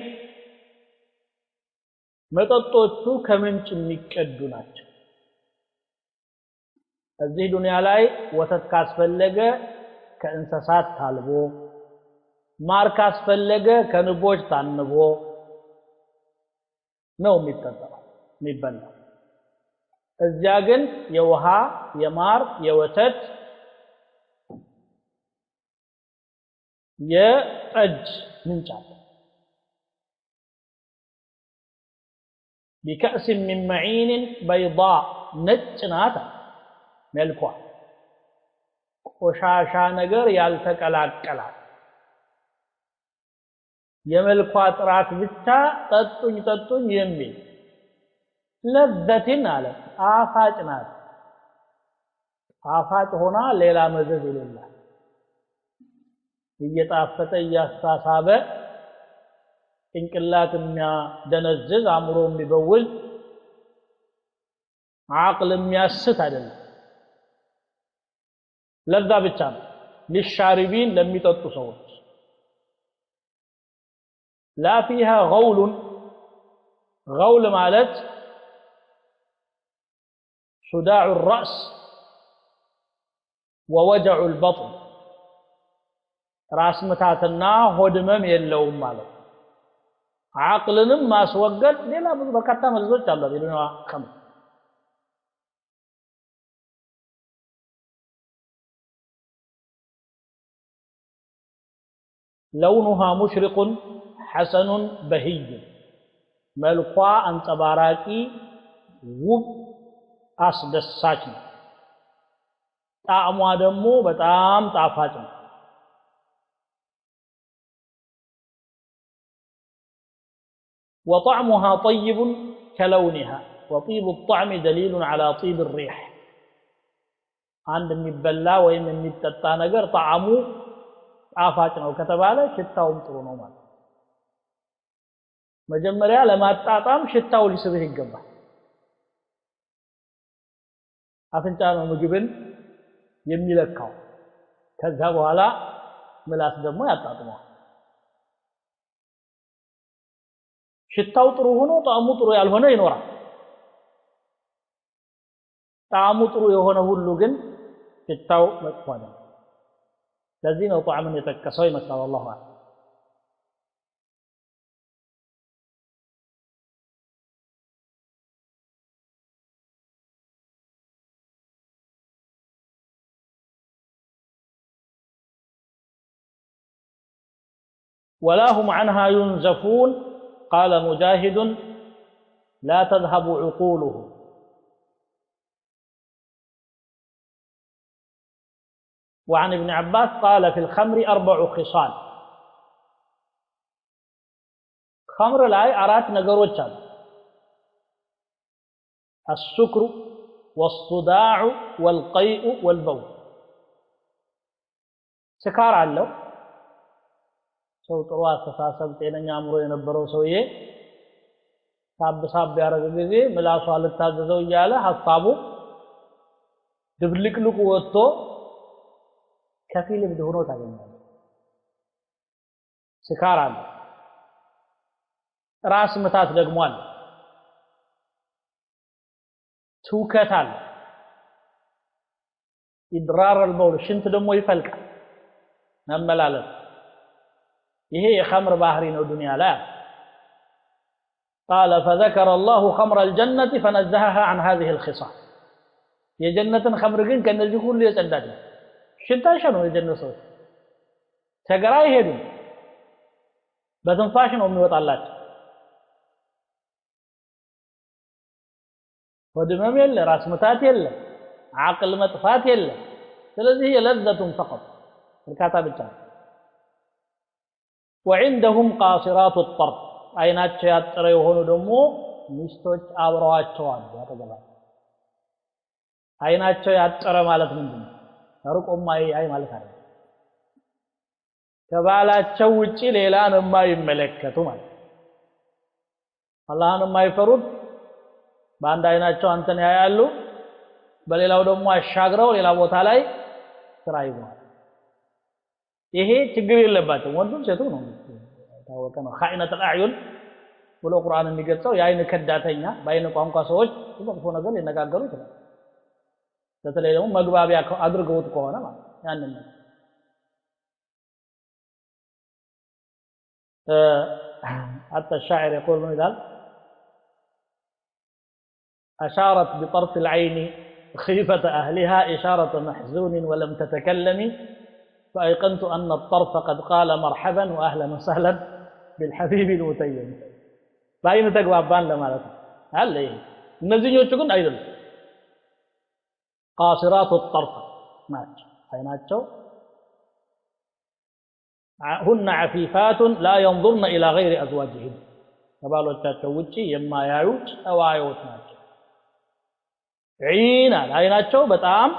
መጠጦቹ ከምንጭ የሚቀዱ ናቸው እዚህ ዱንያ ላይ ወተት ካስፈለገ ከእንስሳት ታልቦ ማር ካስፈለገ ከንቦች ታንቦ ነው የሚጠጣው የሚበላው እዚያ ግን የውሃ የማር የወተት የጠጅ ምንጭ አለ بكأس من معين بيضاء نجنات ملكوا وشاشا ነገር ያልተቀላቀላት የመልኳ ጥራት ብቻ ጠጡኝ የሚል ለዘትን አለ አፋጭ ናት አፋጭ ሆና ሌላ መዘዝ የሌላት እየጣፈጠ እያሳሳበ እንቅላት የሚያደነዝዝ አእምሮ የሚበውል አቅል የሚያስት አይደለም ለዛ ብቻ ነው للشاربين ለሚጠጡ ሰዎች لا فيها غول ማለት صداع الرأس ووجع البطن ራስ ምታትና ሆድመም የለውም ማለት عقلንም ማስወገድ ሌላ ብዙ በርካታ መዘዞች አሉ ቢሉና ከም لونها مشرق حسن بهي ملكوا انصباراقي ውብ አስደሳች ነው ጣዕሟ ደግሞ በጣም ጣፋጭ ነው وطعمها طيب كلونها وطيب الطعم دليل على طيب الريح عند የሚበላ ወይም የሚጠጣ ነገር ጣዕሙ ጣፋጭ ነው ከተባለ ሽታውም ጥሩ ነው ማለት መጀመሪያ ለማጣጣም ሽታው ሊስብህ ይገባል አፍንጫ ነው ምግብን የሚለካው ከዛ በኋላ ምላስ ደግሞ ያጣጥመዋል ሽታው ጥሩ ሆኖ ጣዕሙ ጥሩ ያልሆነ ይኖራል ጣዕሙ ጥሩ የሆነ ሁሉ ግን ሽታው መጥፎ ነው ለዚህ ነው ጣዕምን የተከሰው ይመስላል አላህ አለ ولا هم عنها ينزفون قال مجاهد لا تذهب عقوله وعن ابن عباس قال في الخمر 4 خصال خمر ላይ አራት ነገሮች አሉ السكر والصداع والقيء والبول ስካር አለው ሰው ጥሩ አስተሳሰብ ጤነኛ አእምሮ የነበረው ሰውዬ ሳብ ያረገ ጊዜ ምላሱ አልታዘዘው እያለ ሐሳቡ ድብልቅልቁ ወጥቶ ከፊል እብድ ሆኖ ታገኛለህ ስካር አለ ራስ ምታት ደግሞ አለ ትውከት አለ ኢድራር البول ሽንት ደግሞ ይፈልቃል መመላለስ ይሄ የኸምር ባህሪ ነው ዱንያ ላይ قال فذكر الله خمر الجنة فنزهها عن هذه الخصال የጀነትን ኸምር ግን ከነዚህ ሁሉ የጸዳች ነው ሽታሽ ነው የጀነት ሰው ተገራ ይሄዱ በትንፋሽ ነው የሚወጣላቸው ወድመም የለ ራስ ምታት የለ አቅል መጥፋት የለ ስለዚህ የለዘቱ فقط እርካታ ብቻ وعندهم قاصرات الطرف አይናቸው ያጠረ የሆኑ ደግሞ ሚስቶች አብረዋቸው አሉ ያተገባል አይናቸው ያጠረ ማለት ምንድነው ሩቆም አይ ማለት አይደለም ከባላቸው ውጪ ሌላን የማይመለከቱ ማለት አላህን የማይፈሩት በአንድ አይናቸው አንተን ያያሉ በሌላው ደግሞ አሻግረው ሌላ ቦታ ላይ ስራ ይዘዋል ይሄ ችግር የለባቸው ወንዱም ሴቱም ነው ታወቀ ነው ኻኢነተ አልአዕዩን ብሎ ቁርአን የሚገልጸው የአይን ከዳተኛ በአይን ቋንቋ ሰዎች መጥፎ ነገር ሊነጋገሩ ይችላል በተለይ ደግሞ መግባቢያ አድርገውት ከሆነ ማለት ያንን حتى الشاعر يقول من ذلك أشارت بطرف العين خيفة أهلها إشارة محزون ولم تتكلمي فأيقنت أن الطرف قد قال مرحبا وأهلا وسهلا بالحبيب المتيم بعين تقوى بان لما لكم هل إيه النزين يوشكون أيضا قاصرات الطرف ماشي حيناتشو هن عفيفات لا ينظرن إلى غير أزواجهن قبالو تشوچي يما يايوت أو آيوت ناتشو عينا عيناتشو بتام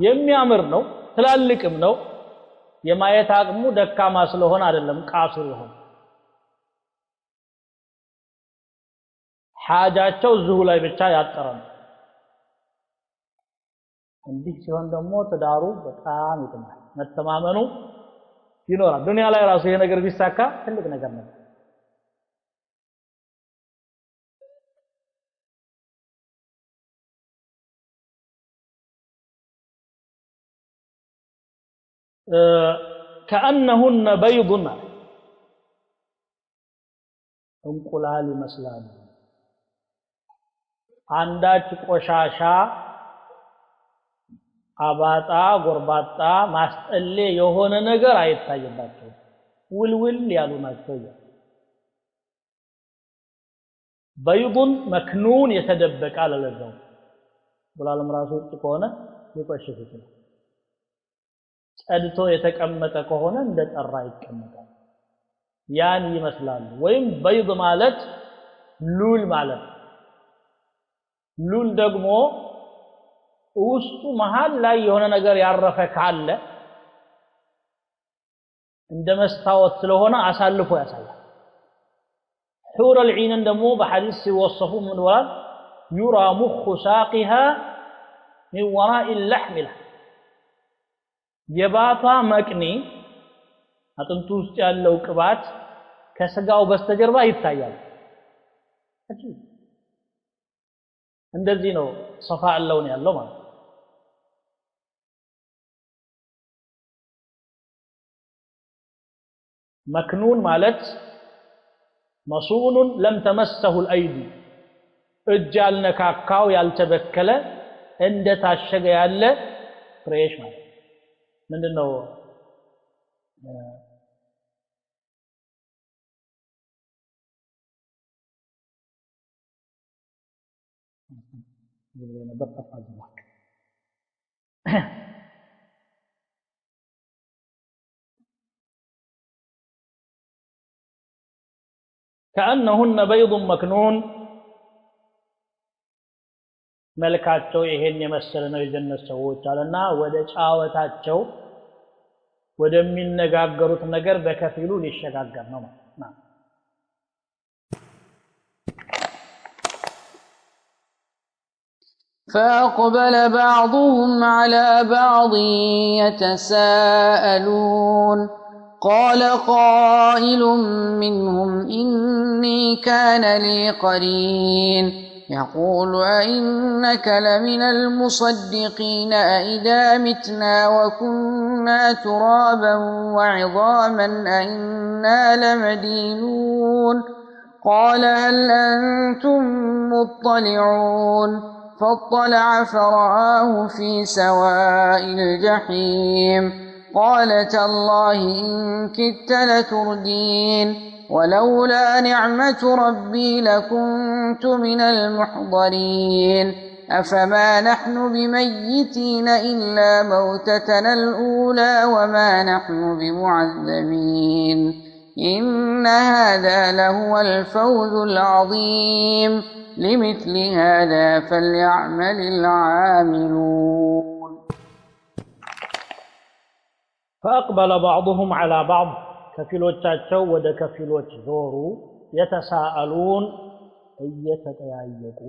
የሚያምር ነው ትላልቅም ነው የማየት አቅሙ ደካማ ስለሆነ አይደለም ቃስር ይሆን ሐጃቸው ዙሁ ላይ ብቻ ያጠረ ነው እንዲህ ሲሆን ደግሞ ተዳሩ በጣም ይጥማል መተማመኑ ይኖራል ዱንያ ላይ ራሱ ይሄ ነገር ቢሳካ ትልቅ ነገር ነው كأنهن بيض እንቁላል ይመስላሉ አንዳች ቆሻሻ አባጣ ጎርባጣ ማስጠሌ የሆነ ነገር አይታየባቸው ውልውል ያሉ ናቸው በይዱን መክኑን የተደበቀ አለለዛው ብላለም ራሱ ከሆነ ይቆሽሽ ይችላል ጸድቶ የተቀመጠ ከሆነ እንደጠራ ይቀመጣል ያን ይመስላል ወይም በይድ ማለት ሉል ማለት ሉል ደግሞ ውስጡ መሃል ላይ የሆነ ነገር ያረፈ ካለ እንደ መስታወት ስለሆነ አሳልፎ ያሳያል ሑር العين ደግሞ በሐዲስ ሲወሰፉ ምን ወራል يرى مخ ساقها من وراء اللحم የባቷ መቅኒ አጥንቱ ውስጥ ያለው ቅባት ከስጋው በስተጀርባ ይታያል እንደዚህ ነው ሰፋ አለውን ያለው ማለት مكنون ማለት مصون لم تمسه الايدي እጃል ነካካው ያልተበከለ እንደ ታሸገ ያለ ፍሬሽ ማለት ምንድነው كأنهن بيض مكنون መልካቸው ይሄን የመሰለ ነው የጀነት ሰዎች አለና ወደ ጫወታቸው ወደሚነጋገሩት ነገር በከፊሉ ሊሸጋገር ነው ማለት فأقبل بعضهم على بعض يتساءلون قال قائل منهم إني كان لي قرين يقول أئنك لمن المصدقين أئذا متنا وكنا ترابا وعظاما أئنا لمدينون قال هل أنتم مطلعون فاطلع فرآه في سواء الجحيم قال تالله إن كدت لتردين ولولا نعمة ربي لكنت من المحضرين أفما نحن بميتين إلا موتتنا الأولى وما نحن بمعذبين إن هذا لهو الفوز العظيم لمثل هذا فليعمل العاملون فأقبل بعضهم على بعض كفلوቻቸው ወደ ከፊሎች ዞሩ يتساءلون እየተጠያየቁ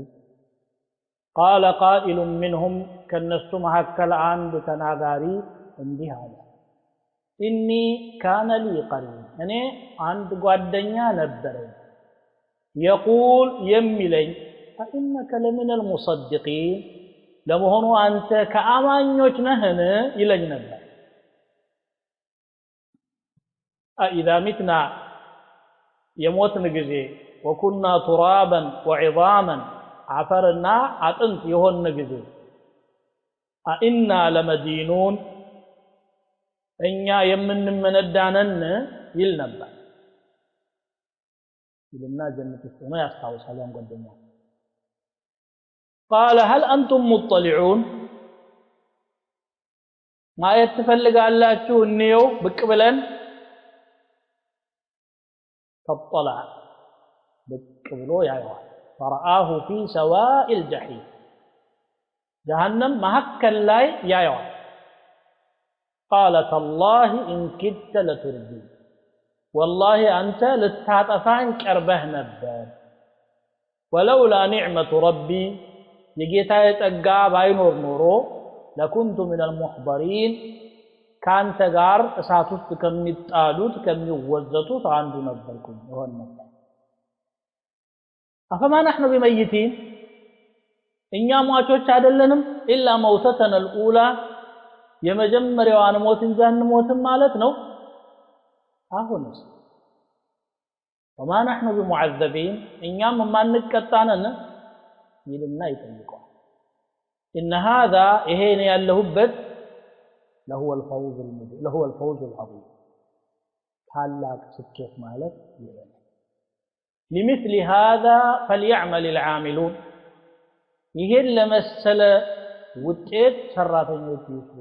قال قائل منهم كنسو مهكل عند تناغاري እንዲህ አለ إني كان لي قرين እኔ አንድ ጓደኛ ነበረኝ يقول يملي أئنك لمن المصدقين ለመሆኑ አንተ ከአማኞች ነህን ይለኝ ነበር أئذا متنا يموتن ጊዜ وكنا ترابا وعظاما عفرنا አጥንት የሆነ ጊዜ أئنا لمدينون እኛ የምንመነዳነን ይል ነበር ይልና ጀነት ውስጥ ነው ያስታውሳል ያን ጓደኛ قال هل أنتم مطلعون ما يتفلقالاችሁ እንየው ብቅ ብለን فاطلع ብቅ ብሎ ያየዋል فرآه في سواء الجحيم جهنم መሐከል ላይ ያየዋል قال تالله إن كدت لتردين والله أنت لتعطفان كربه نبر ولولا نعمة ربي يجيتا يتقى باينور نورو لكنت من المحضرين كان تقار اساتوست كم يتقالوت كم يوزتوت عنده نبركم هو النبر أفما نحن بميتين إنيا مواتوش عدلنم إلا موتتنا الأولى የመጀመሪያው ሞት እንጂ አንሞትም ማለት ነው አሁንስ وما نحن بمعذبين እኛም ማንቀጣነን ይልና ይጠይቀዋል ان هذا ይሄን ያለሁበት له الفوز العظيم ታላቅ ስኬት ማለት ይሄን لمثل هذا فليعمل العاملون ይሄን ለመሰለ ውጤት ሰራተኞች ይስሩ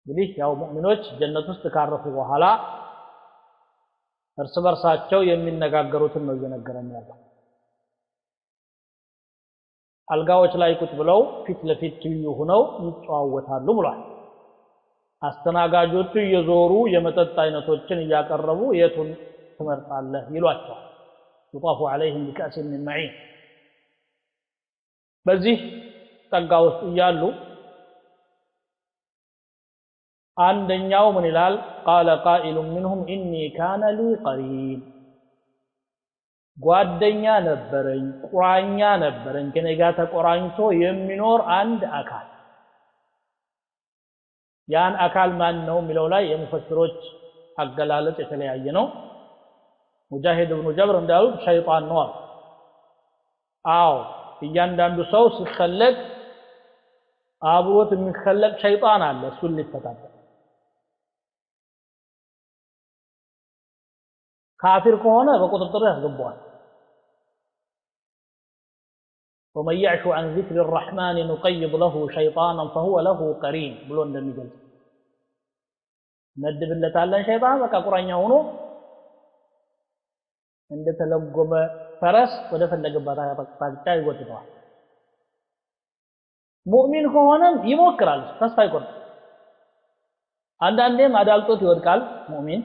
እንግዲህ ያው ሙእሚኖች ጀነት ውስጥ ካረፉ በኋላ እርስ በርሳቸው የሚነጋገሩትን ነው እየነገረን ያለው አልጋዎች ላይ ቁጭ ብለው ፊት ለፊት ትይዩ ሆነው ይጫወታሉ ብሏል አስተናጋጆቹ እየዞሩ የመጠጥ አይነቶችን እያቀረቡ የቱን ትመርጣለህ ይሏቸዋል يطاف عليهم بكأس من معين በዚህ ጸጋ ውስጥ እያሉ አንደኛው ምን ይላል قال قائل منهم إني كان لي قرين ጓደኛ ነበረኝ ቁራኛ ነበረኝ ከኔ ጋር ተቆራኝቶ የሚኖር አንድ አካል ያን አካል ማን ነው የሚለው ላይ የሙፈሲሮች አገላለጽ የተለያየ ነው ሙጃሂድ ኢብኑ ጀብር እንዳሉት ሸይጣን ነው አዎ እያንዳንዱ ሰው ሲخلق አብሮት የሚخلق ሸይጣን አለ እሱን ሊፈታተን ካፊር ከሆነ በቁጥጥር ያስገባዋል ومن يعش عن ذكر الرحمن نقيض له شيطانا فهو له قرين ብሎ እንደሚገልጽ ነድብለታለን ሸይጣን በቃ ቁራኛ ሆኖ እንደተለጎመ ፈረስ ወደ ፈለገበት አቅጣጫ ይወጥተዋል ሙእሚን ከሆነ ይሞክራል ተስፋ አይቆርጥም አንዳንዴም አዳልጦት ይወድቃል ሙእሚን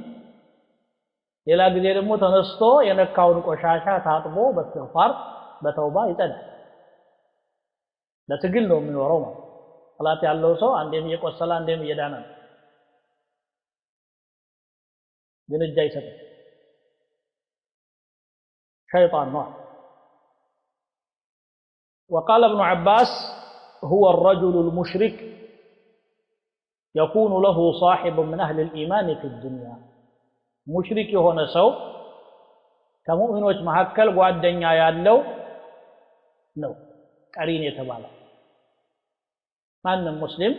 ሌላ ጊዜ ደግሞ ተነስቶ የነካውን ቆሻሻ ታጥቦ በእስትግፋር በተውባ ይጸዳል ለትግል ነው የሚኖረው ማለት ሶላት ያለው ሰው አንዴም እየቆሰለ አንዴም እየዳነ ግን እጅ አይሰጥም شيطان نوع وقال ابن عباس هو الرجل المشرك يكون له صاحب من أهل الإيمان في الدنيا مشرك هنا سو كمؤمنوች መሐከል ጓደኛ ያለው ነው ቀሪን የተባለ ማንም ሙስሊም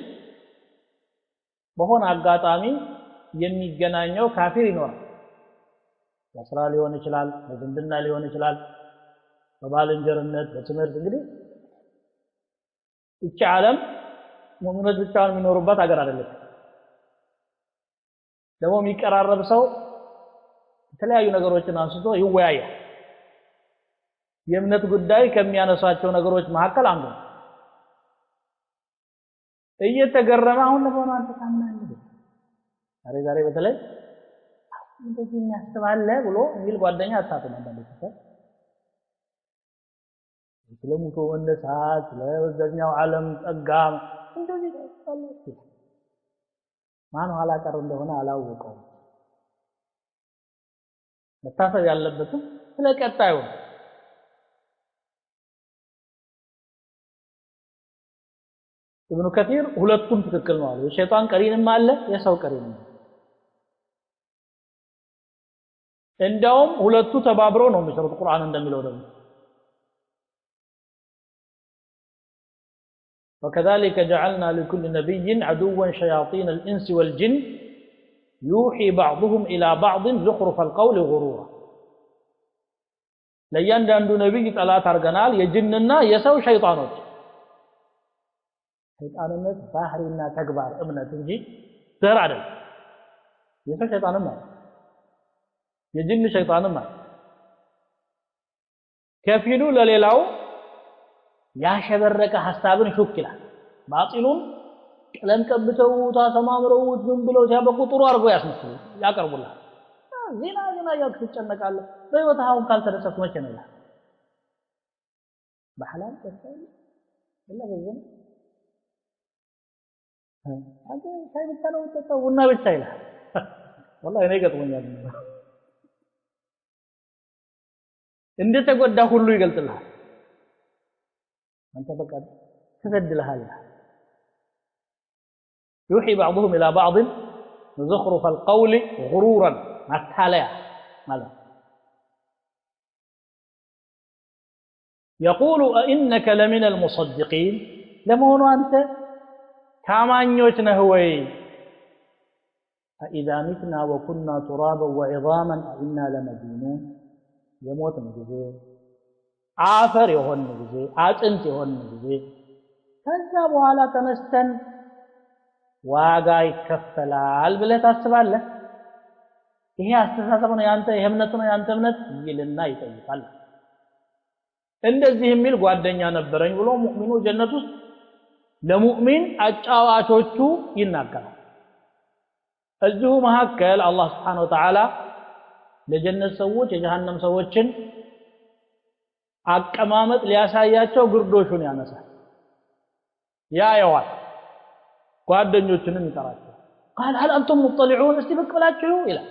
በሆነ አጋጣሚ የሚገናኘው ካፊር ይኖራል በስራ ሊሆን ይችላል በዝምድና ሊሆን ይችላል በባልንጀርነት በትምህርት እንግዲህ እቺ ዓለም ሙእሚኖች ብቻውን የሚኖሩባት ሀገር አይደለም ደግሞ የሚቀራረብ ሰው የተለያዩ ነገሮችን አንስቶ ይወያያል የእምነት ጉዳይ ከሚያነሳቸው ነገሮች መካከል አንዱ እየተገረመ አሁን ለሆነ አንተ ታምናለህ ዛሬ በተለይ እንደዚህ የሚያስተባለ ብሎ የሚል ጓደኛ አታውቅም አንዳንዶች ስለሙቶ ወነሳት ለወዘኛው ዓለም ጸጋ እንደዚህ ታስባለች ማን ኋላ ቀር እንደሆነ አላወቀው መታሰብ ያለበትም ስለቀጣዩ ኢብኑ ከቲር ሁለቱም ትክክል ነው አለ የሸይጣን ቀሪንም አለ የሰው ቀሪንም እንደውም ሁለቱ ተባብረው ነው የሚሰሩት ቁርአን እንደሚለው ደግሞ وكذلك جعلنا لكل نبي عدوا شياطين الإنس والجن يوحي بعضهم إلى بعض زخرف القول غرورا ለእያንዳንዱ ነብይ ጠላት አርገናል የጅንና የሰው ሸይጣኖች ሸይጣንነት ባህሪና ተግባር እምነት እንጂ ዘር አይደለም የሰው ሸይጣንም ማለት የጅን ሸይጣንም ማለት ከፊሉ ለሌላው ያሸበረቀ ሐሳብን ሹክ ይላል ባጢሉን ቀለም ቀብተው ታሰማምረው ዝም ብለው ሲያበቁ ጥሩ አርገው ያስመስሉ ያቀርቡላል ዜና ያክስ ተጨነቃለ በህይወታው ካልተደሰት መቼ ነው ይላል በሐላል ተሰል ወላ በዘን አንተ ሳይብታለው ተጠውና ብቻ ይላል والله እኔ ገጥሞኛል እንደተጎዳ ሁሉ ይገልጥልሃል أنت بقى تسدل هذا يوحي بعضهم إلى بعض زخرف القول غرورا مع التالية ماذا يقول أئنك لمن المصدقين لمون أنت كما نيوتنا هوي فإذا متنا وكنا ترابا وعظاما أئنا لمدينون يموت مجزين አፈር የሆነ ጊዜ አጥንት የሆነ ጊዜ ከዛ በኋላ ተነስተን ዋጋ ይከፈላል ብለህ ታስባለህ ይሄ አስተሳሰብ ነው ያንተ ይሄ እምነት ነው ያንተ እምነት ይልና ይጠይቃል እንደዚህ የሚል ጓደኛ ነበረኝ ብሎ ሙእሚኑ ጀነት ውስጥ ለሙእሚን አጫዋቾቹ ይናገራል እዚሁ መሐከል አላህ Subhanahu Wa Ta'ala ለጀነት ሰዎች የጀሃነም ሰዎችን አቀማመጥ ሊያሳያቸው ግርዶሹን ያነሳል ያየዋል ጓደኞቹንም ይጠራቸው قال هل انتم مطلعون እስቲ ብቅ ብላችሁ ይላል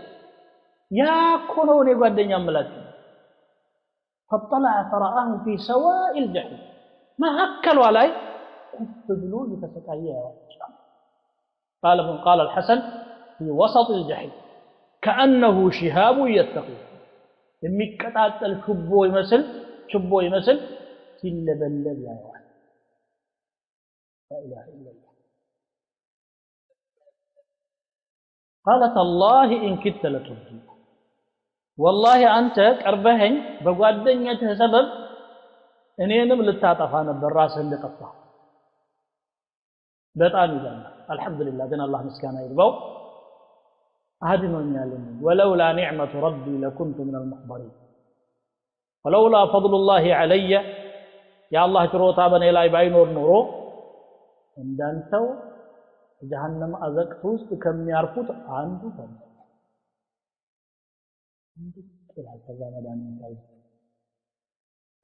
ያ ኮኖ ነው ጓደኛ አምላችሁ فطلع فرآه في سواء الجحيم ما هكلوا عليه تبلو يتسقيه قال الحسن في وسط الجحيم كأنه شهاب يتقي የሚቀጣጠል ችቦ ይመስል ሲለበለብ ያያል لا اله الا الله قالت الله ان كدت لتردي والله انت ቀርበኸኝ በጓደኛህ ሰበብ እኔንም ልታጠፋ ነበር ራስህን ልቀጣ በጣም ይላል አልহামዱሊላህ ግን አላህ ምስጋና ይግባው አድኖኛል ولولا نعمه ربي لكنت من المحضرين ولولا فضل الله علي يا الله ችሮታ በኔ ላይ ባይኖር ኖሮ እንዳንተው ጀሃነም አዘቅት ውስጥ ከሚያርፉት አንዱ ሆነ እንዴት ተዛመዳን እንታይ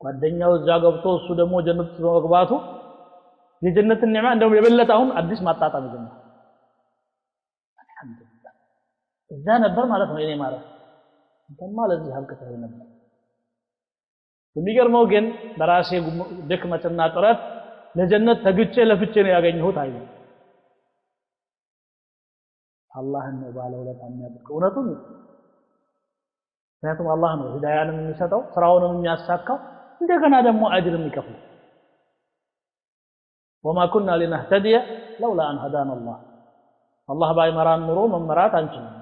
ጓደኛው እዛ ገብቶ እሱ ደግሞ ጀነት መግባቱ የጀነት ኒዕማ እንደው የበለጠ አሁን አዲስ ማጣጣም ይጀምራል አልহামዱሊላህ እዛ ነበር ማለት ነው እኔ ማለት እንተማ ለዚህ አልከተለ ነበር የሚገርመው ግን በራሴ ድክመትና ጥረት ለጀነት ተግጬ ለፍቼ ነው ያገኘሁት አይ አላህ ነው ባለው ለታም ያድርገው እውነቱን ምክንያቱም አላህ ነው ሂዳያንም የሚሰጠው ስራውንም የሚያሳካው እንደገና ደግሞ አጅር የሚከፍል وما كنا لنهتدي لولا ان هدانا الله الله ባይመራን ኑሮ መመራት አንችልም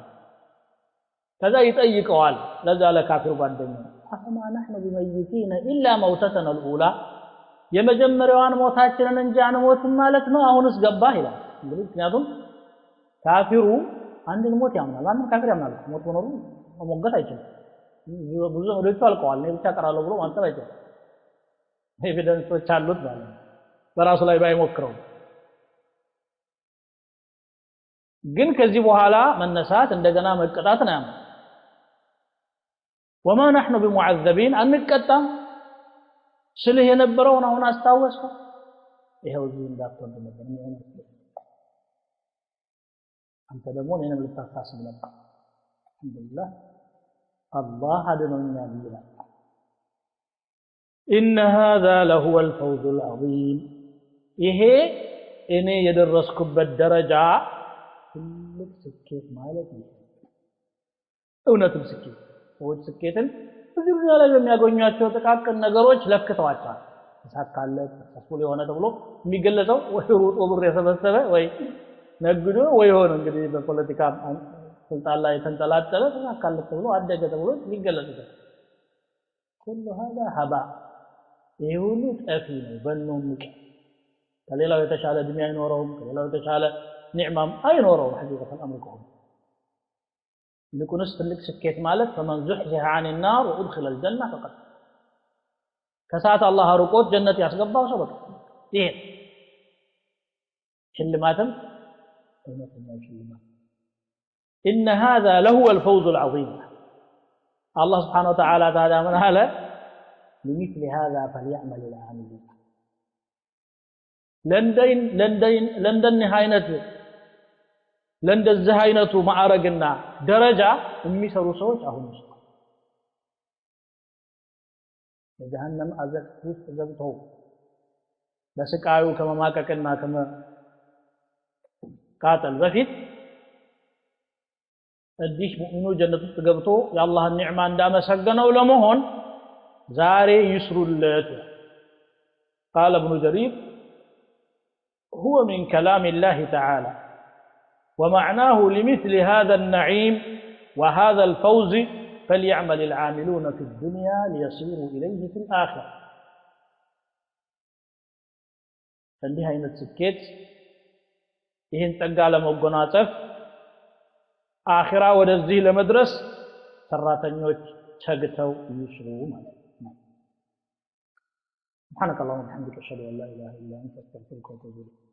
ከዛ ይጠይቀዋል ለዛ ለካፊር ጓደኛው أفما نحن بميتين إلا موتتنا الأولى የመጀመሪያዋን ሞታችንን እንጂ አንሞትም ማለት ነው አሁንስ ገባህ ይላል እንግዲህ ምክንያቱም ካፊሩ አንድን ሞት ያምናል አንድን ካፊር ያምናል ሞት ሆኖ መሞገት አይችልም ብዙ ወደቱ አልቀዋል ነው ብቻ ቀራለሁ ብሎ ማንተብ አይችልም ኤቪደንሶች አሉት ማለት ነው በራሱ ላይ ባይሞክረው ግን ከዚህ በኋላ መነሳት እንደገና መቀጣት ነው ያመጣው وما نحن بمعذبين አንቀጣም ስልህ የነበረውን አሁን አስታወስከው ይሄው እዚህ እንዳትወንድ ነበር ምን አንተ ደግሞ እኔንም ልታሳስብ ነበር አልሐምዱሊላህ አላህ አድኖኛል ይላል إن هذا لهو الفوز العظيم ይሄ እኔ የደረስኩበት ደረጃ ትልቅ ስኬት ማለት ነው እውነትም ስኬት ሰዎች ስኬትን እዚህ ላይ የሚያገኟቸው ተቃቀን ነገሮች ለክተዋቸዋል ተሳካለት ተስፋው የሆነ ተብሎ የሚገለጸው ወይ ሩጦ ብር የሰበሰበ ወይ ነግዶ ወይ ሆነ እንግዲህ በፖለቲካ ስልጣን ላይ ተንጠላጠለ ተሳካለት ተብሎ አደገ ተብሎ የሚገለጸው ሁሉ هذا هباء ይሁን ጠፊ ነው በእነውም ከሌላው የተሻለ እድሜ አይኖረውም ከሌላው የተሻለ ኒዕማም አይኖረውም ሐቂቀተ አምርኩም لكنس تلك سكيت مالك فمن زحزح عن النار وادخل الجنه فقد كسات الله رقوت جنة يسقبها وسبق ايه شلماتم إن هذا لهو الفوز العظيم الله سبحانه وتعالى تعالى من هذا لمثل هذا فليعمل العاملون لندن نهايته ለእንደዚህ አይነቱ ማዕረግና ደረጃ የሚሰሩ ሰዎች አሁን በጀሃነም አዘቅት ውስጥ ገብተው በስቃዩ ከመማቀቅና ከመቃጠል በፊት እዲህ ሙእሚኑ ጀነት ውስጥ ገብቶ የአላህን ኒዕማ እንዳመሰገነው ለመሆን ዛሬ ይስሩለት قال ابن جرير هو من كلام الله تعالى ومعناه لمثل هذا النعيم وهذا الفوز فليعمل العاملون في الدنيا ليصيروا إليه في الآخرة فنديها إن السكيت إهن تقال مقناطف آخرة ودزيه لمدرس سراتنيوش تشاقتوا يشروا سبحانك اللهم وبحمدك أشهد أن لا إله إلا أنت أستغفرك وأتوب إليك